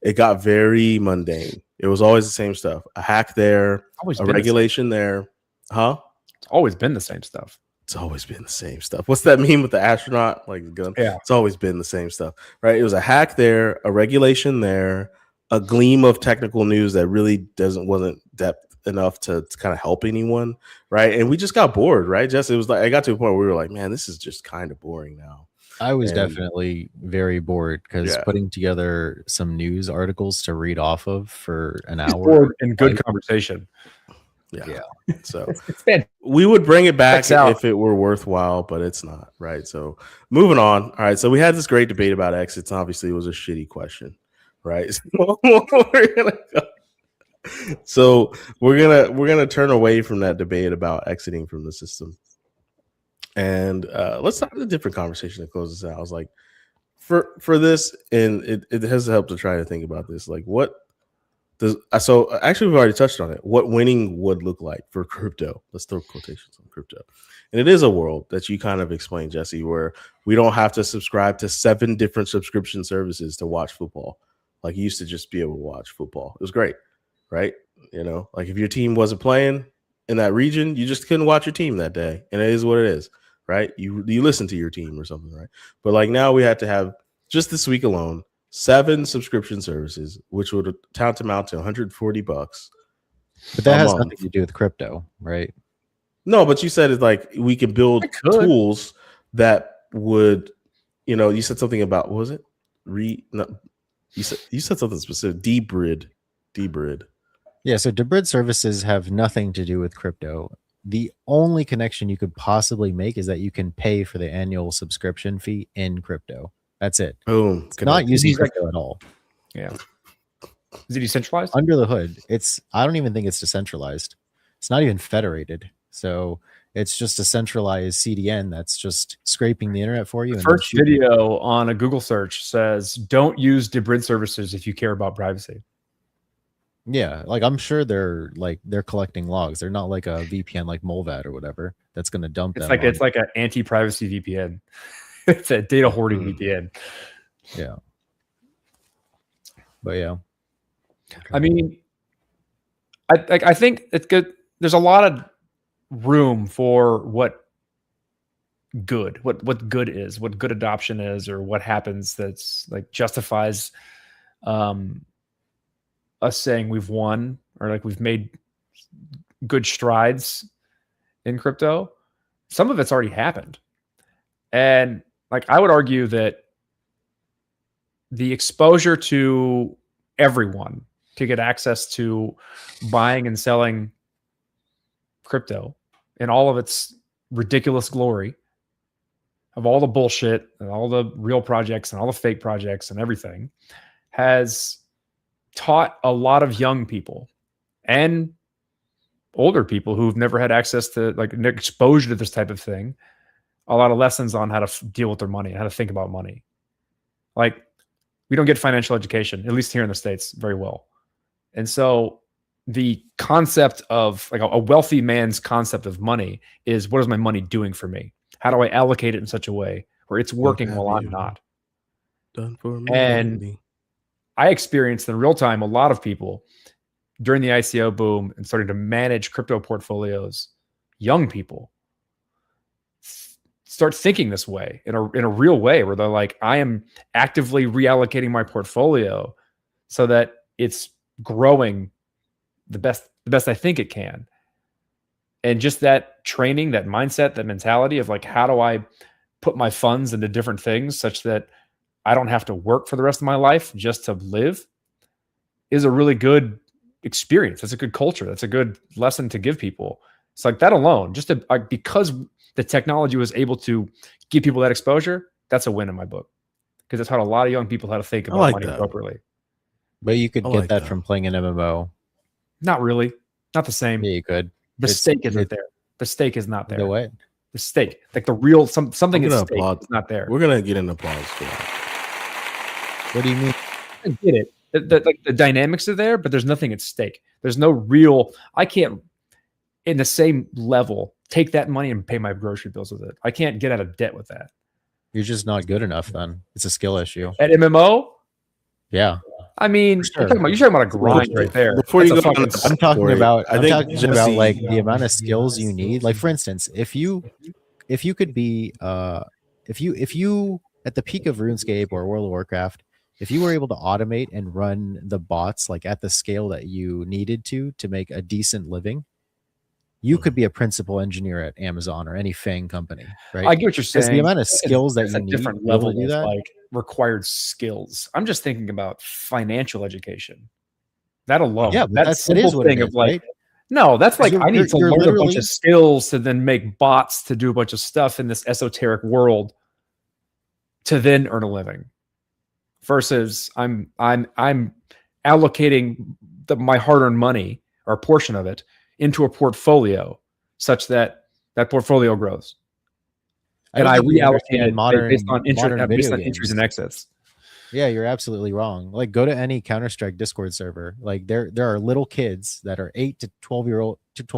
Speaker 3: It got very mundane. It was always the same stuff. A hack there,
Speaker 2: Always
Speaker 3: a
Speaker 2: been the same.
Speaker 3: regulation there. Huh?
Speaker 2: It's always been the same stuff.
Speaker 3: It's always been the same stuff. What's that meme with the astronaut? Like the gun?
Speaker 2: Yeah.
Speaker 3: It's always been the same stuff, right? It was a hack there, a regulation there, a gleam of technical news that really wasn't depth enough to kind of help anyone, right? And we just got bored, right? Just it was like I got to a point where we were like, man, this is just kind of boring now.
Speaker 4: I was
Speaker 3: And-
Speaker 4: definitely very bored because
Speaker 3: Yeah.
Speaker 4: putting together some news articles to read off of for an hour.
Speaker 2: Bored and good conversation.
Speaker 3: Yeah. So
Speaker 2: It's been
Speaker 3: we would bring it back
Speaker 2: Checks out.
Speaker 3: if it were worthwhile, but it's not, right? So moving on. All right. So we had this great debate about exits. Obviously, it was a shitty question, right? So we're gonna turn away from that debate about exiting from the system, and let's have a different conversation to close this out. I was like, for this, and it has helped to try to think about this, like what. So actually, we've already touched on it. What winning would look like for crypto. Let's throw quotations on crypto. And it is a world that you kind of explained, Jesse, where we don't have to subscribe to 7 different subscription services to watch football. Like you used to just be able to watch football. It was great, right? You know, like if your team wasn't playing in that region, you just couldn't watch your team that day. And it is what it is, right? You listen to your team or something, right? But like now we have to have just this week alone 7 subscription services, which would amount to $140.
Speaker 4: But that
Speaker 3: a
Speaker 4: has
Speaker 3: month.
Speaker 4: nothing to do with crypto, right?
Speaker 3: No, but you said it's like we can build
Speaker 2: I could.
Speaker 3: tools that would, you said something about what was it? You said something specific. Debrid.
Speaker 4: Yeah, so Debrid services have nothing to do with crypto. The only connection you could possibly make is that you can pay for the annual subscription fee in crypto. That's it.
Speaker 3: Boom.
Speaker 4: It's not using
Speaker 2: He's like-
Speaker 4: crypto at all.
Speaker 2: Yeah. Is it decentralized?
Speaker 4: Under the hood, I don't even think it's decentralized. It's not even federated. So it's just a centralized CDN that's just scraping the internet for you.
Speaker 2: The
Speaker 4: and then
Speaker 2: first
Speaker 4: shooting.
Speaker 2: video on a Google search says, "Don't use Debrid services if you care about privacy."
Speaker 4: Yeah, like I'm sure they're collecting logs. They're not like a VPN like Molvat or whatever that's going to dump
Speaker 2: It's
Speaker 4: them.
Speaker 2: like
Speaker 4: on-
Speaker 2: an anti-privacy VPN. It's a data hoarding VPN.
Speaker 4: yeah. But yeah,
Speaker 2: I mean, I think it's good. There's a lot of room for what good is, what good adoption is, or what happens that's like justifies us saying we've won or like we've made good strides in crypto. Some of it's already happened. And like I would argue that the exposure to everyone to get access to buying and selling crypto in all of its ridiculous glory, of all the bullshit and all the real projects and all the fake projects and everything, has taught a lot of young people and older people who've never had access to like exposure to this type of thing a lot of lessons on how to deal with their money and how to think about money. Like we don't get financial education, at least here in the States, very well. And so the concept of like a wealthy man's concept of money is, what is my money doing for me? How do I allocate it in such a way where it's working
Speaker 3: have
Speaker 2: while I'm
Speaker 3: you
Speaker 2: not?
Speaker 3: Done for me.
Speaker 2: And I experienced in real time a lot of people during the ICO boom and starting to manage crypto portfolios, young people start thinking this way in a real way, where they're like, I am actively reallocating my portfolio so that it's growing the best I think it can. And just that training, that mindset, that mentality of like, how do I put my funds into different things such that I don't have to work for the rest of my life just to live, is a really good experience. That's a good culture. That's a good lesson to give people. It's like that alone, just to, because the technology was able to give people that exposure, that's a win in my book, because it taught a lot of young people how to think about money appropriately.
Speaker 4: But you could
Speaker 3: I
Speaker 4: get
Speaker 3: like
Speaker 4: that
Speaker 3: that.
Speaker 4: from playing an MMO.
Speaker 2: Not really. Not the same.
Speaker 4: Yeah, you could.
Speaker 2: The stake isn't there. The stake is not there.
Speaker 4: The what?
Speaker 2: The stake, like the real something
Speaker 3: I'm
Speaker 2: at
Speaker 3: gonna
Speaker 2: stake
Speaker 3: applaud.
Speaker 2: is not there.
Speaker 3: We're gonna get an applause for that.
Speaker 4: What do you mean?
Speaker 2: I get it. Like the dynamics are there, but there's nothing at stake. There's no real. I can't, in the same level, take that money and pay my grocery bills with it. I can't get out of debt with that.
Speaker 4: You're just not good enough then. It's a skill issue.
Speaker 2: At MMO,
Speaker 4: Yeah.
Speaker 2: I mean,
Speaker 4: For sure.
Speaker 2: you're talking about a grind right there.
Speaker 3: Before
Speaker 2: That's
Speaker 3: you
Speaker 2: a
Speaker 3: go on
Speaker 2: fucking-
Speaker 3: the
Speaker 4: I'm talking
Speaker 3: story,
Speaker 4: about
Speaker 3: I think Jesse,
Speaker 4: like the amount of skills you need. Like for instance, if you could be if you at the peak of RuneScape or World of Warcraft, if you were able to automate and run the bots like at the scale that you needed to make a decent living, you could be a principal engineer at Amazon or any FANG company, right?
Speaker 2: I get what you're
Speaker 4: Because
Speaker 2: saying.
Speaker 4: the amount of skills that
Speaker 2: It's
Speaker 4: you
Speaker 2: a
Speaker 4: need
Speaker 2: different
Speaker 4: to be able
Speaker 2: level
Speaker 4: to do
Speaker 2: of
Speaker 4: that.
Speaker 2: like required skills. I'm just thinking about financial education. That alone.
Speaker 4: Yeah, but
Speaker 2: that
Speaker 4: that
Speaker 2: simple
Speaker 4: is what it
Speaker 2: thing of
Speaker 4: is,
Speaker 2: like,
Speaker 4: right?
Speaker 2: no, that's like, I need to
Speaker 4: you're
Speaker 2: learn a bunch
Speaker 4: literally-
Speaker 2: of skills to then make bots to do a bunch of stuff in this esoteric world to then earn a living. Versus I'm allocating my hard-earned money or a portion of it into a portfolio such that that portfolio grows. And I
Speaker 4: don't think you
Speaker 2: reallocate
Speaker 4: understand
Speaker 2: it based on
Speaker 4: modern video
Speaker 2: entries
Speaker 4: games.
Speaker 2: and exits.
Speaker 4: Yeah, you're absolutely wrong. Like, go to any Counter-Strike Discord server. Like, there are little kids that are 8 to 12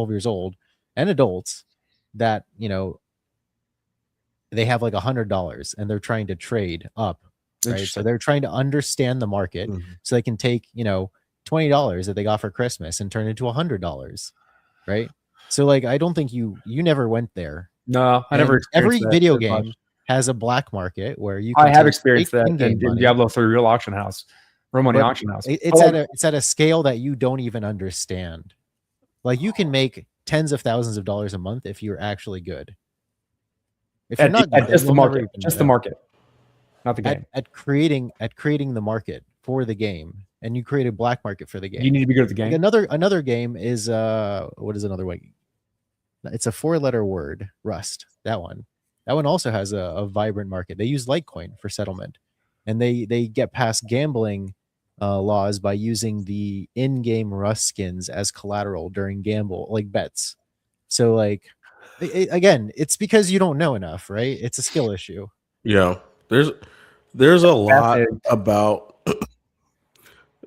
Speaker 4: years old, and adults that they have like $100 and they're trying to trade up. Right, so they're trying to understand the market, so they can take $20 that they got for Christmas and turn it into $100. Right. So like, I don't think you never went there.
Speaker 2: No, I never.
Speaker 4: Every video
Speaker 2: that
Speaker 4: game
Speaker 2: much.
Speaker 4: has a black market where you.
Speaker 2: I
Speaker 4: Can
Speaker 2: have
Speaker 4: take
Speaker 2: experienced that
Speaker 4: in-game
Speaker 2: in
Speaker 4: money.
Speaker 2: Diablo 3 Real Auction House, Real Money
Speaker 4: But
Speaker 2: Auction House.
Speaker 4: It's at a scale that you don't even understand. Like, you can make tens of thousands of dollars a month if you're actually good. If you're not good,
Speaker 2: just the
Speaker 4: you'll never
Speaker 2: market,
Speaker 4: even
Speaker 2: just
Speaker 4: know.
Speaker 2: the market, not the game.
Speaker 4: At creating the market for the game, and you create a black market for the game.
Speaker 2: You need to be good at the game.
Speaker 4: Like another game is what is another way? It's a 4-letter word, Rust. That one also has a vibrant market. They use Litecoin for settlement, and they get past gambling laws by using the in-game Rust skins as collateral during bets. So like, again, it's because you don't know enough, right? It's a skill issue.
Speaker 3: Yeah, there's a lot about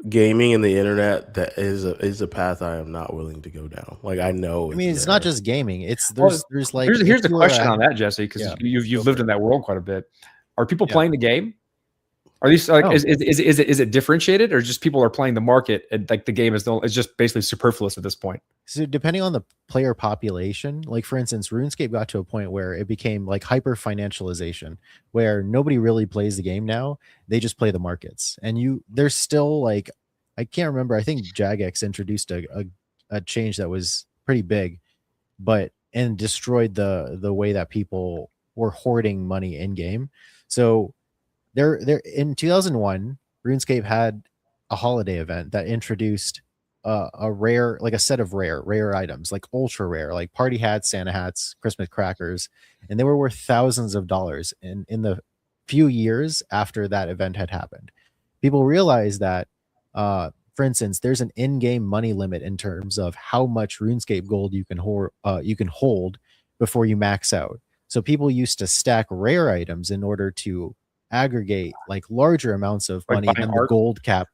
Speaker 3: gaming and the internet that is a path I am not willing to go down. Like, I know.
Speaker 4: I mean, it's not just gaming. It's there's like
Speaker 2: here's the
Speaker 4: if you are
Speaker 2: question on that, Jesse, because
Speaker 4: Yeah.
Speaker 2: you've lived in that world quite a bit. Are people
Speaker 4: Yeah.
Speaker 2: playing the game? Are these like
Speaker 4: No.
Speaker 2: is it differentiated, or just people are playing the market and like the game is just basically superfluous at this point?
Speaker 4: So depending on the player population, like for instance, RuneScape got to a point where it became like hyper financialization, where nobody really plays the game now. They just play the markets. And there's still like, I can't remember. I think Jagex introduced a change that was pretty big, and destroyed the way that people were hoarding money in game. So there in 2001, RuneScape had a holiday event that introduced a rare, like a set of rare items, like ultra rare, like party hats, Santa hats, Christmas crackers, and they were worth thousands of dollars in the few years after that event had happened. People realized that for instance, there's an in-game money limit in terms of how much RuneScape gold you can hold before you max out. So people used to stack rare items in order to aggregate like larger amounts of
Speaker 2: Like
Speaker 4: money
Speaker 2: buying
Speaker 4: than the
Speaker 2: art?
Speaker 4: gold cap.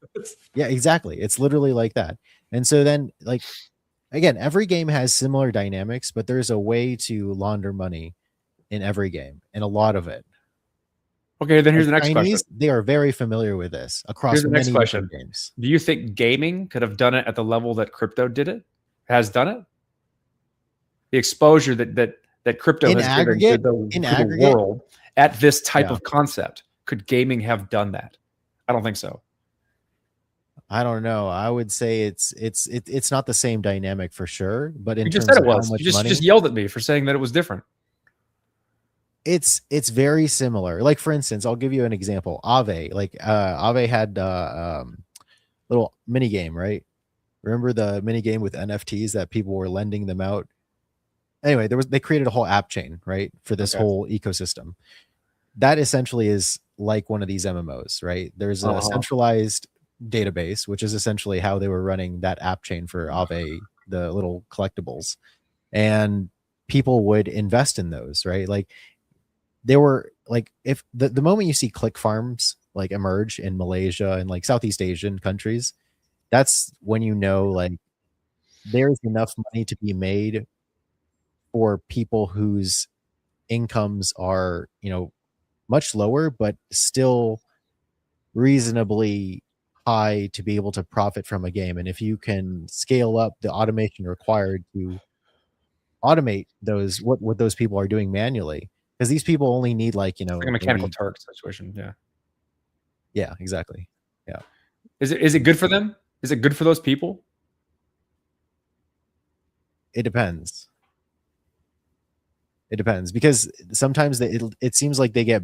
Speaker 4: Yeah, exactly. It's literally like that. And so then, like, again, every game has similar dynamics, but there's a way to launder money in every game, and a lot of it.
Speaker 2: Okay, then here's the
Speaker 4: Like
Speaker 2: next question.
Speaker 4: Chinese, they are very familiar with this across
Speaker 2: Here's the next
Speaker 4: many
Speaker 2: question.
Speaker 4: different games.
Speaker 2: Do you think gaming could have done it at the level that crypto did it? Has done it? The exposure that crypto
Speaker 4: In
Speaker 2: has
Speaker 4: aggregate,
Speaker 2: given to
Speaker 4: in
Speaker 2: the
Speaker 4: aggregate,
Speaker 2: world at this type
Speaker 4: Yeah.
Speaker 2: of concept, could gaming have done that? I don't think so.
Speaker 4: I don't know. I would say it's not the same dynamic for sure, but in
Speaker 2: You just
Speaker 4: terms
Speaker 2: said it
Speaker 4: of how
Speaker 2: was.
Speaker 4: much
Speaker 2: You
Speaker 4: money,
Speaker 2: just yelled at me for saying that it was different.
Speaker 4: it's very similar. Like for instance, I'll give you an example. Aave, like Aave had little mini game, right? Remember the mini game with NFTs that people were lending them out? Anyway, they created a whole app chain, right, for this
Speaker 2: Okay.
Speaker 4: whole ecosystem. That essentially is like one of these MMOs, right? There's a centralized database, which is essentially how they were running that app chain for Aave, the little collectibles, and people would invest in those, right? Like they were like, if the moment you see click farms like emerge in Malaysia and like Southeast Asian countries, that's when you know like there's enough money to be made for people whose incomes are, you know, much lower, but still reasonably high to be able to profit from a game. And if you can scale up the automation required to automate those, what those people are doing manually, because these people only need like, you know,
Speaker 2: Like a Mechanical
Speaker 4: maybe,
Speaker 2: Turk situation. Yeah.
Speaker 4: yeah, exactly.
Speaker 2: Is it good for them? Is it good for those people?
Speaker 4: It depends. It depends because sometimes it seems like they get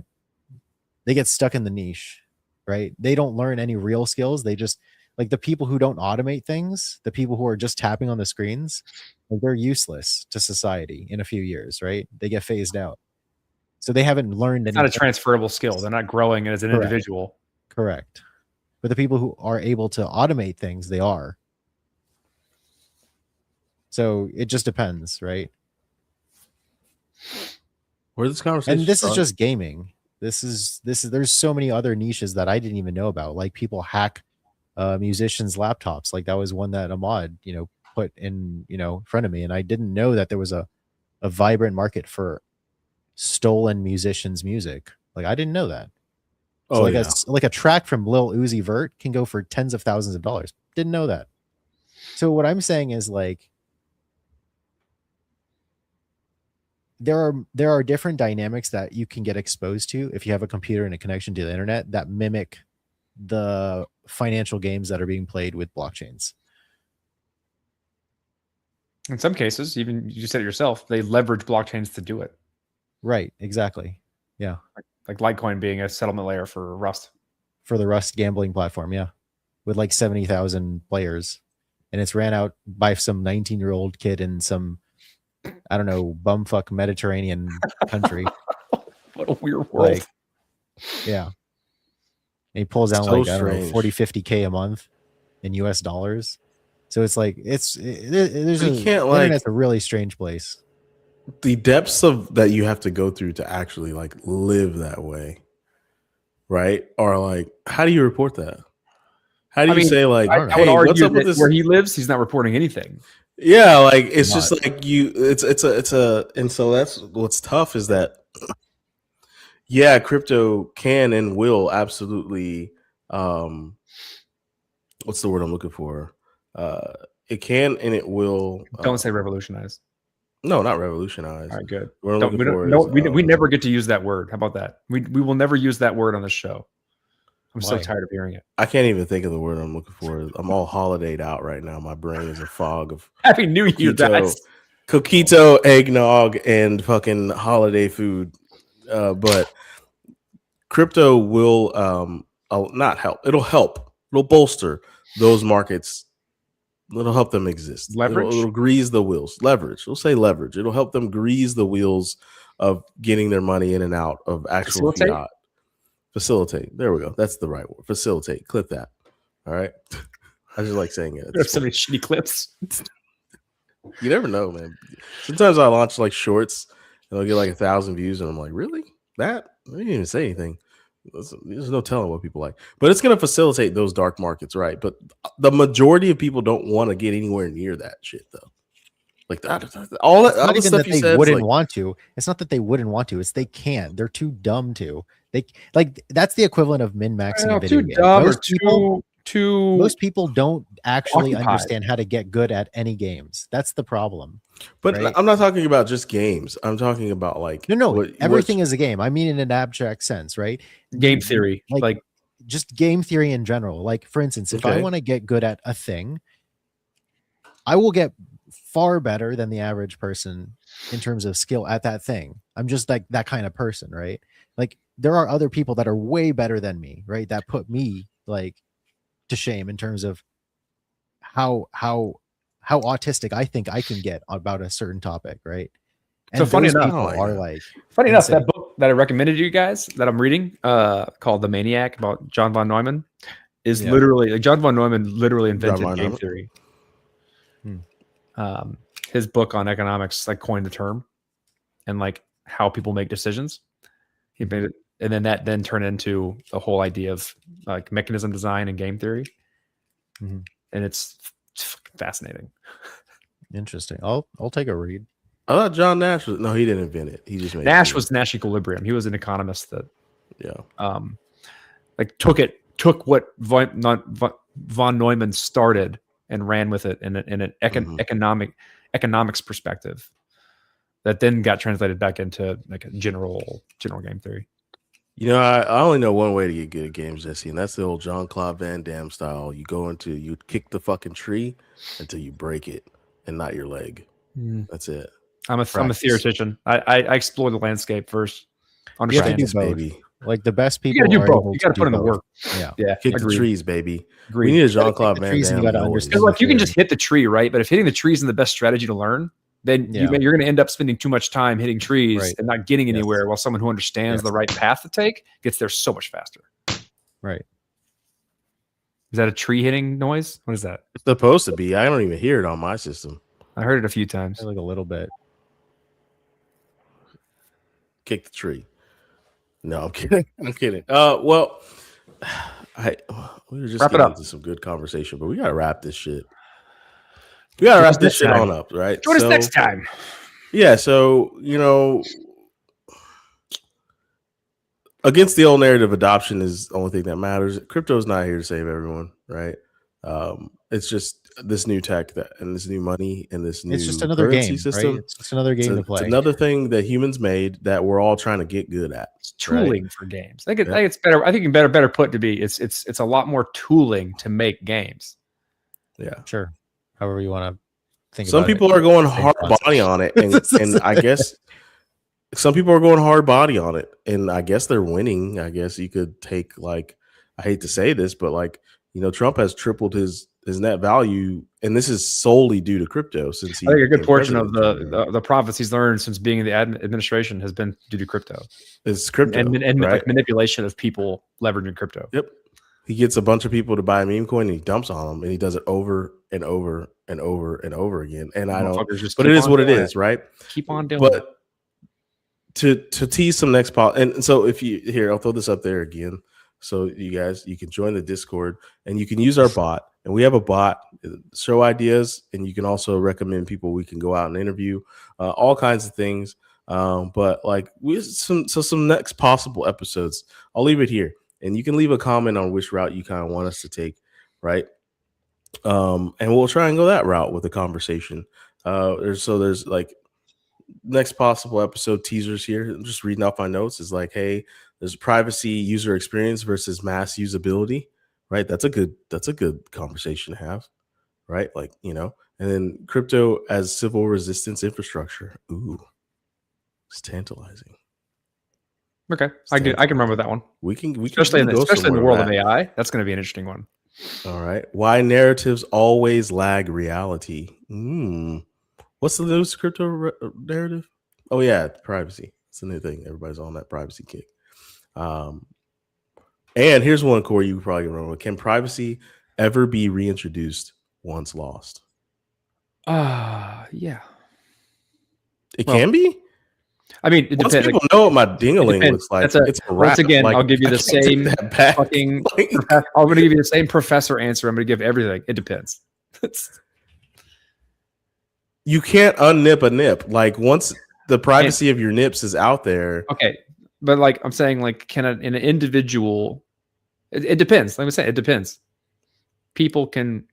Speaker 4: stuck in the niche, right? They don't learn any real skills. They just like the people who don't automate things, the people who are just tapping on the screens, like they're useless to society in a few years, right? They get phased out. So they haven't learned
Speaker 2: It's not a
Speaker 4: anything.
Speaker 2: transferable skill. They're not growing as an
Speaker 4: Correct.
Speaker 2: individual.
Speaker 4: Correct. But the people who are able to automate things, they are. So it just depends, right?
Speaker 3: Where this conversation
Speaker 4: And this
Speaker 3: start?
Speaker 4: is just gaming. This is there's so many other niches that I didn't even know about. Like people hack musicians' laptops. Like that was one that Ahmad, you know, put in, you know, in front of me. And I didn't know that there was a vibrant market for stolen musicians' music. Like I didn't know that. So
Speaker 3: Oh
Speaker 4: like
Speaker 3: yeah.
Speaker 4: a track from Lil Uzi Vert can go for tens of thousands of dollars. Didn't know that. So what I'm saying is like there are different dynamics that you can get exposed to if you have a computer and a connection to the internet that mimic the financial games that are being played with blockchains.
Speaker 2: In some cases, even you said it yourself, they leverage blockchains to do it.
Speaker 4: Right, exactly. Yeah.
Speaker 2: Like Litecoin being a settlement layer for Rust.
Speaker 4: For the Rust gambling platform, yeah. With like 70,000 players. And it's ran out by some 19-year-old kid in some, I don't know, bumfuck Mediterranean country.
Speaker 2: What a weird world.
Speaker 4: Like, yeah. And he pulls out
Speaker 3: So
Speaker 4: like, I don't know,
Speaker 3: strange.
Speaker 4: 40, 50K a month in US dollars. So it's like, there's
Speaker 3: You can't,
Speaker 4: the
Speaker 3: like-
Speaker 4: internet's a really strange place.
Speaker 3: The depths of that you have to go through to actually like live that way, right? Or like, how do you report that? How do you say like,
Speaker 4: I don't know.
Speaker 2: I would
Speaker 3: hey, what's
Speaker 2: argue
Speaker 3: up with
Speaker 2: that
Speaker 3: this?
Speaker 2: where he lives, he's not reporting anything.
Speaker 3: Yeah, like it's
Speaker 4: Not.
Speaker 3: just like you. It's a, and so that's what's tough is that, yeah, crypto can and will absolutely. What's the word I'm looking for? It can and it will.
Speaker 2: Don't say revolutionize.
Speaker 3: No, not revolutionize.
Speaker 2: All right, good.
Speaker 3: What I'm
Speaker 2: Don't,
Speaker 3: looking for
Speaker 2: we
Speaker 3: is,
Speaker 2: never get to use that word. How about that? We will never use that word on the show. I'm so
Speaker 4: Why?
Speaker 2: tired of hearing it.
Speaker 3: I can't even think of the word I'm looking for. I'm all holidayed out right now. My brain is a fog of
Speaker 2: Happy New Year, guys.
Speaker 3: coquito, eggnog, and fucking holiday food. But crypto will not help. It'll help. It'll bolster those markets. It'll help them exist.
Speaker 2: Leverage?
Speaker 3: It'll grease the wheels. Leverage. We'll say leverage. It'll help them grease the wheels of getting their money in and out of actual
Speaker 2: Facilitate?
Speaker 3: fiat. Facilitate. There we go. That's the right word. Facilitate. Clip that. All right. I just like saying it.
Speaker 2: There's
Speaker 3: It's
Speaker 2: so
Speaker 3: funny.
Speaker 2: many shitty clips.
Speaker 3: You never know, man. Sometimes I launch like shorts and I'll get like 1,000 views, and I'm like, really? That? I didn't even say anything. There's no telling what people like, but it's going to facilitate those dark markets, right? But the majority of people don't want to get anywhere near that shit, though. Like that, all that,
Speaker 4: It's
Speaker 3: all
Speaker 4: not
Speaker 3: the
Speaker 4: even
Speaker 3: stuff
Speaker 4: that
Speaker 3: you
Speaker 4: they
Speaker 3: said.
Speaker 4: wouldn't
Speaker 3: Like,
Speaker 4: want to. It's not that they wouldn't want to. It's they can't. They're too dumb to. They like that's the equivalent of min maxing
Speaker 2: Well,
Speaker 4: a video
Speaker 2: too
Speaker 4: game.
Speaker 2: dumb or
Speaker 4: Most
Speaker 2: too
Speaker 4: people don't actually
Speaker 2: occupied.
Speaker 4: understand how to get good at any games. That's the problem.
Speaker 3: but
Speaker 4: right?
Speaker 3: I'm not talking about just games. I'm talking about like
Speaker 4: No, everything is a game. I mean, in an abstract sense, right?
Speaker 2: game theory. Like
Speaker 4: just game theory in general. Like, for instance, if I
Speaker 3: Okay.
Speaker 4: want to get good at a thing, I will get far better than the average person in terms of skill at that thing. I'm just like that kind of person, right? Like, there are other people that are way better than me, right? That put me like to shame in terms of how autistic I think I can get about a certain topic, right? And
Speaker 2: So funny
Speaker 4: those
Speaker 2: enough-
Speaker 4: people
Speaker 3: Oh,
Speaker 4: are
Speaker 3: yeah.
Speaker 4: like
Speaker 2: funny enough,
Speaker 4: insane.
Speaker 2: that book that I recommended to you guys that I'm reading, called The Maniac about John von Neumann, is
Speaker 4: Yeah.
Speaker 2: literally like John von Neumann literally invented
Speaker 3: von
Speaker 2: game
Speaker 3: Neumann?
Speaker 2: theory.
Speaker 4: Hmm.
Speaker 2: His book on economics like coined the term and like how people make decisions. He made it, and then that then turned into the whole idea of like mechanism design and game theory.
Speaker 4: Mhm.
Speaker 2: And it's fascinating.
Speaker 4: Interesting. I'll take a read.
Speaker 3: I thought John Nash was he didn't invent it. He just made
Speaker 2: Nash
Speaker 3: it.
Speaker 2: was Nash equilibrium. He was an economist that
Speaker 3: Yeah.
Speaker 2: like took what von Neumann started and ran with it in an economics perspective that then got translated back into like a general game theory.
Speaker 3: You know, I only know one way to get good at games, Jesse, and that's the old Jean-Claude Van Damme style. You kick the fucking tree until you break it and not your leg. That's it.
Speaker 2: I'm a
Speaker 3: Practice.
Speaker 2: theoretician. I explore the landscape first.
Speaker 4: You have to
Speaker 2: Understand.
Speaker 4: do
Speaker 3: Practice,
Speaker 4: both.
Speaker 3: baby.
Speaker 4: Like the best
Speaker 2: You
Speaker 4: people
Speaker 2: got to do
Speaker 4: are
Speaker 2: both.
Speaker 4: able
Speaker 2: You got to
Speaker 4: do
Speaker 2: put in the
Speaker 4: both.
Speaker 2: work.
Speaker 4: Yeah.
Speaker 2: Yeah,
Speaker 3: Kick the
Speaker 2: agreed.
Speaker 3: trees, baby.
Speaker 2: Agreed.
Speaker 3: We need a
Speaker 4: gotta
Speaker 3: Jean-Claude
Speaker 4: kick the
Speaker 3: Van
Speaker 4: trees and you
Speaker 3: Damme
Speaker 4: gotta
Speaker 3: noise.
Speaker 4: understand
Speaker 2: Because like you can
Speaker 4: theory.
Speaker 2: just hit the tree, right? But if hitting the trees isn't the best strategy to learn, then
Speaker 4: Yeah.
Speaker 2: you're going to end up spending too much time hitting trees
Speaker 4: Right.
Speaker 2: and not getting
Speaker 4: Yes.
Speaker 2: anywhere. While someone who understands
Speaker 4: Yes.
Speaker 2: the right path to take gets there so much faster.
Speaker 4: Right.
Speaker 2: Is that a tree hitting noise? What is that?
Speaker 3: It's supposed to be. I don't even hear it on my system.
Speaker 2: I heard it a few times.
Speaker 4: Like a little bit.
Speaker 3: Kick the tree. No, I'm kidding. I'm kidding. Well, we were just
Speaker 2: Wrap it
Speaker 3: getting
Speaker 2: up.
Speaker 3: into some good conversation, but we gotta wrap this shit. We gotta wrap
Speaker 2: us
Speaker 3: this
Speaker 2: next
Speaker 3: shit
Speaker 2: time.
Speaker 3: on up, right?
Speaker 2: Join us next time.
Speaker 3: Yeah, so against the old narrative, adoption is the only thing that matters. Crypto is not here to save everyone, right? It's just this new tech and this new money and this new
Speaker 4: It's just another
Speaker 3: currency
Speaker 4: game,
Speaker 3: system.
Speaker 4: right? It's just another game to
Speaker 3: It's
Speaker 4: play.
Speaker 3: another thing that humans made that we're all trying to get good at.
Speaker 2: It's tooling for games. I think
Speaker 3: Yeah.
Speaker 2: it's better. I think better put to be it's a lot more tooling to make games.
Speaker 3: Yeah.
Speaker 4: Sure. However you want to think
Speaker 3: Some
Speaker 4: about
Speaker 3: people
Speaker 4: it.
Speaker 3: are going
Speaker 4: Same
Speaker 3: hard
Speaker 4: concept.
Speaker 3: body on it, and I guess some people are going hard body on it, and I guess they're winning. I guess you could take like, I hate to say this, but like, Trump has tripled his net value, and this is solely due to crypto. Since he
Speaker 2: I think a good
Speaker 3: became
Speaker 2: portion of
Speaker 3: president.
Speaker 2: the profits he's learned since being in the administration has been due to crypto
Speaker 3: It's crypto,
Speaker 2: and
Speaker 3: right?
Speaker 2: like manipulation of people leveraging crypto.
Speaker 3: Yep. He gets a bunch of people to buy a meme coin and he dumps on them, and he does it over and over and over and over again. And I don't,
Speaker 2: Motherfuckers just
Speaker 3: but
Speaker 2: keep
Speaker 3: it is
Speaker 2: on
Speaker 3: what it
Speaker 2: doing
Speaker 3: is, right?
Speaker 2: Keep on doing it.
Speaker 3: But to tease some next pod, and so if you here, I'll throw this up there again. So you guys, you can join the Discord and you can use our bot. And we have a bot, show ideas, and you can also recommend people we can go out and interview, all kinds of things. But like some next possible episodes, I'll leave it here, and you can leave a comment on which route you kind of want us to take, right? And we'll try and go that route with the conversation. There's like next possible episode teasers here. I'm just reading off my notes. Is like, hey, there's privacy, user experience versus mass usability, right? That's a good conversation to have, right? Like, and then crypto as civil resistance infrastructure. Ooh, it's tantalizing.
Speaker 2: Okay, I can remember that one.
Speaker 3: We can
Speaker 2: Especially in
Speaker 3: go
Speaker 2: the
Speaker 3: somewhere
Speaker 2: world
Speaker 3: with
Speaker 2: of
Speaker 3: that.
Speaker 2: AI. That's going to be an interesting one.
Speaker 3: All right. Why narratives always lag reality? What's the newest crypto narrative? Oh yeah, privacy. It's a new thing. Everybody's on that privacy kick. And here's one, Corey, you probably remember. Can privacy ever be reintroduced once lost?
Speaker 2: Yeah.
Speaker 3: It
Speaker 2: Well,
Speaker 3: can be.
Speaker 2: I mean, it
Speaker 3: Once
Speaker 2: depends.
Speaker 3: people know what my
Speaker 2: It
Speaker 3: dingaling
Speaker 2: depends.
Speaker 3: looks like,
Speaker 2: That's
Speaker 3: it's a wrap.
Speaker 2: once again,
Speaker 3: Like,
Speaker 2: I'll give you
Speaker 3: I
Speaker 2: the
Speaker 3: can't take
Speaker 2: same
Speaker 3: that back.
Speaker 2: fucking.
Speaker 3: Like,
Speaker 2: I'm going to give you the same professor answer. I'm going to give everything. It depends.
Speaker 3: you can't unnip a nip. Like once the privacy of your nips is out there.
Speaker 2: Okay, but like I'm saying, like, can an individual? It depends. Like I said, it depends. People can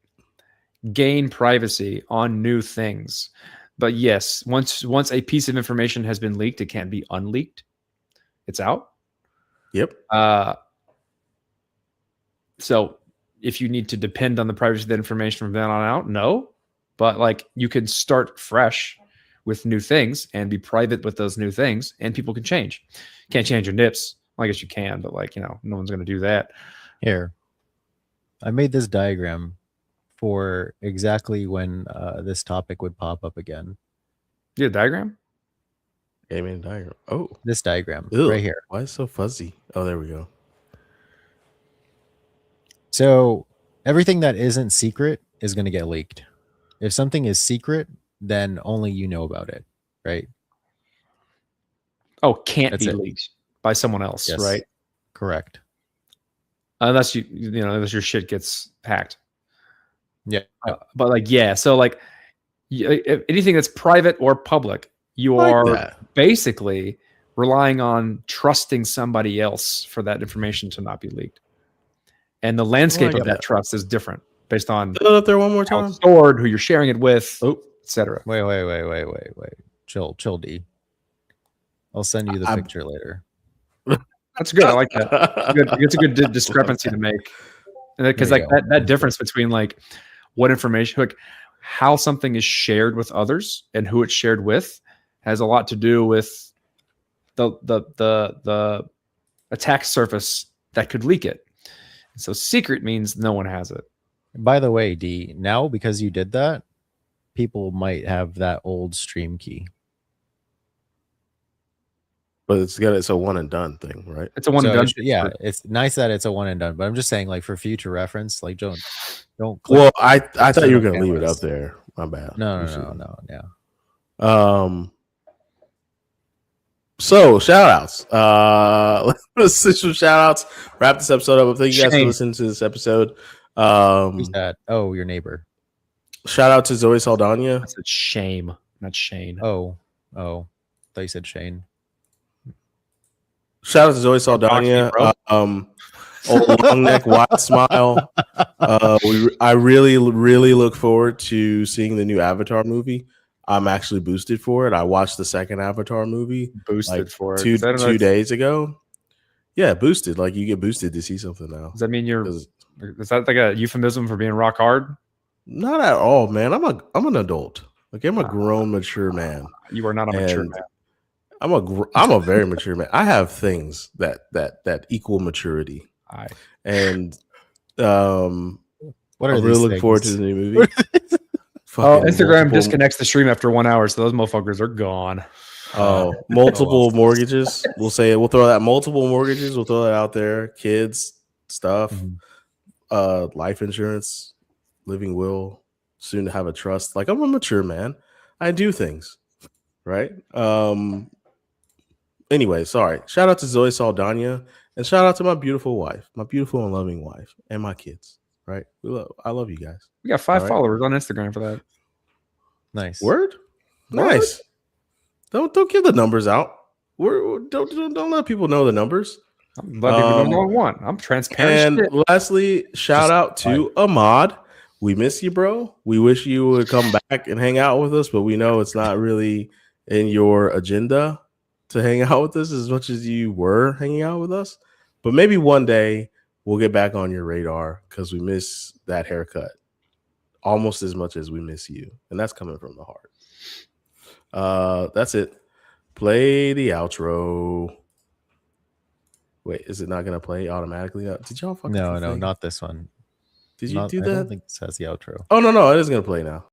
Speaker 2: gain privacy on new things, but yes, once a piece of information has been leaked, it can't be unleaked. It's out.
Speaker 3: Yep.
Speaker 2: So if you need to depend on the privacy of that information from then on out, no. But like you can start fresh with new things and be private with those new things, and people can change. Can't change your nips. Well, I guess you can, but like, no one's going to do that.
Speaker 4: Here, I made this diagram for exactly when this topic would pop up again.
Speaker 2: You have a diagram?
Speaker 3: I mean, diagram. Oh,
Speaker 4: This diagram
Speaker 3: ew.
Speaker 4: right here.
Speaker 3: Why is it so fuzzy? Oh, there we go.
Speaker 4: So everything that isn't secret is going to get leaked. If something is secret, then only you know about it, right?
Speaker 2: Oh, can't
Speaker 4: That's
Speaker 2: be
Speaker 4: it.
Speaker 2: leaked by someone else,
Speaker 4: Yes.
Speaker 2: right?
Speaker 4: Correct.
Speaker 2: Unless unless your shit gets hacked.
Speaker 4: Yeah.
Speaker 2: But like, yeah. So like, if anything that's private or public, you
Speaker 3: Like
Speaker 2: are
Speaker 3: that.
Speaker 2: basically relying on trusting somebody else for that information to not be leaked. And the landscape
Speaker 3: get
Speaker 2: of that
Speaker 3: that.
Speaker 2: trust is different based on
Speaker 3: Fill it up there one more
Speaker 2: how
Speaker 3: time.
Speaker 2: it's stored, who you're sharing it with,
Speaker 3: Oh,
Speaker 2: etc.
Speaker 4: Wait. Chill, D. I'll send you the picture later.
Speaker 2: That's good. I like that. Good. It's a good discrepancy to make, because
Speaker 4: There you
Speaker 2: like
Speaker 4: go.
Speaker 2: that difference between like what information, like how something is shared with others and who it's shared with, has a lot to do with the attack surface that could leak it. So secret means no one has it.
Speaker 4: By the way, D, now because you did that, people might have that old stream key.
Speaker 3: but it's a one and done thing, right?
Speaker 2: It's a one and
Speaker 4: So
Speaker 2: done.
Speaker 4: yeah, it's nice that it's a one and done, but I'm just saying, like, for future reference, like don't click.
Speaker 3: Well, I thought you were
Speaker 4: on
Speaker 3: gonna leave it
Speaker 4: cameras.
Speaker 3: up there. My bad.
Speaker 4: No.
Speaker 3: Yeah. So shout outs. Let's do some shout outs. Wrap this episode up. Thank you guys for
Speaker 2: Shane.
Speaker 3: listening to this episode.
Speaker 4: Who's that? Oh, your neighbor.
Speaker 3: Shout out to Zoe Saldana.
Speaker 2: That's a shame, not Shane.
Speaker 4: Oh. Thought you said Shane.
Speaker 3: Shout out to Zoe Saldana. Old long neck, wide smile. I really look forward to seeing the new Avatar movie. I'm actually boosted for it. I watched the second Avatar movie
Speaker 2: Boosted
Speaker 3: like
Speaker 2: for it.
Speaker 3: 2 days ago. Yeah, boosted. Like you get boosted to see something now.
Speaker 2: Does that mean you're?
Speaker 3: 'Cause-
Speaker 2: Is that like a euphemism for being rock hard?
Speaker 3: Not at all, man. I'm an adult. Like I'm a grown, mature man.
Speaker 2: You are not a mature
Speaker 3: And
Speaker 2: man.
Speaker 3: I'm a very mature man. I have things that equal maturity, and
Speaker 4: What are
Speaker 3: I
Speaker 4: these
Speaker 3: really look
Speaker 4: things?
Speaker 3: forward to the new movie.
Speaker 2: Oh, Instagram
Speaker 3: multiple-
Speaker 2: disconnects the stream after 1 hour, so those motherfuckers are gone.
Speaker 3: Oh, multiple mortgages. We'll say it. We'll throw that multiple mortgages. We'll throw that out there. Kids, stuff, life insurance, living will, soon to have a trust. Like I'm a mature man. I do things, right? Anyway, sorry. Shout out to Zoe Saldana and shout out to my beautiful wife, my beautiful and loving wife, and my kids. Right? I love you guys.
Speaker 2: We got 5
Speaker 3: All right.
Speaker 2: followers on Instagram for that.
Speaker 4: Nice.
Speaker 3: Word? Nice. Don't give the numbers out. Don't let people know the numbers.
Speaker 2: I'm letting people know what I want. I'm transparent.
Speaker 3: And
Speaker 2: shit.
Speaker 3: lastly, shout out to Ahmad. We miss you, bro. We wish you would come back and hang out with us, but we know it's not really in your agenda to hang out with us as much as you were hanging out with us. But maybe one day we'll get back on your radar because we miss that haircut almost as much as we miss you. And that's coming from the heart. That's it. Play the outro. Wait, is it not going to play automatically? Did y'all fucking
Speaker 4: No,
Speaker 3: thing?
Speaker 4: not this one.
Speaker 3: Did you do
Speaker 4: I
Speaker 3: that?
Speaker 4: don't think this has the outro.
Speaker 3: Oh, no, it is going to play now.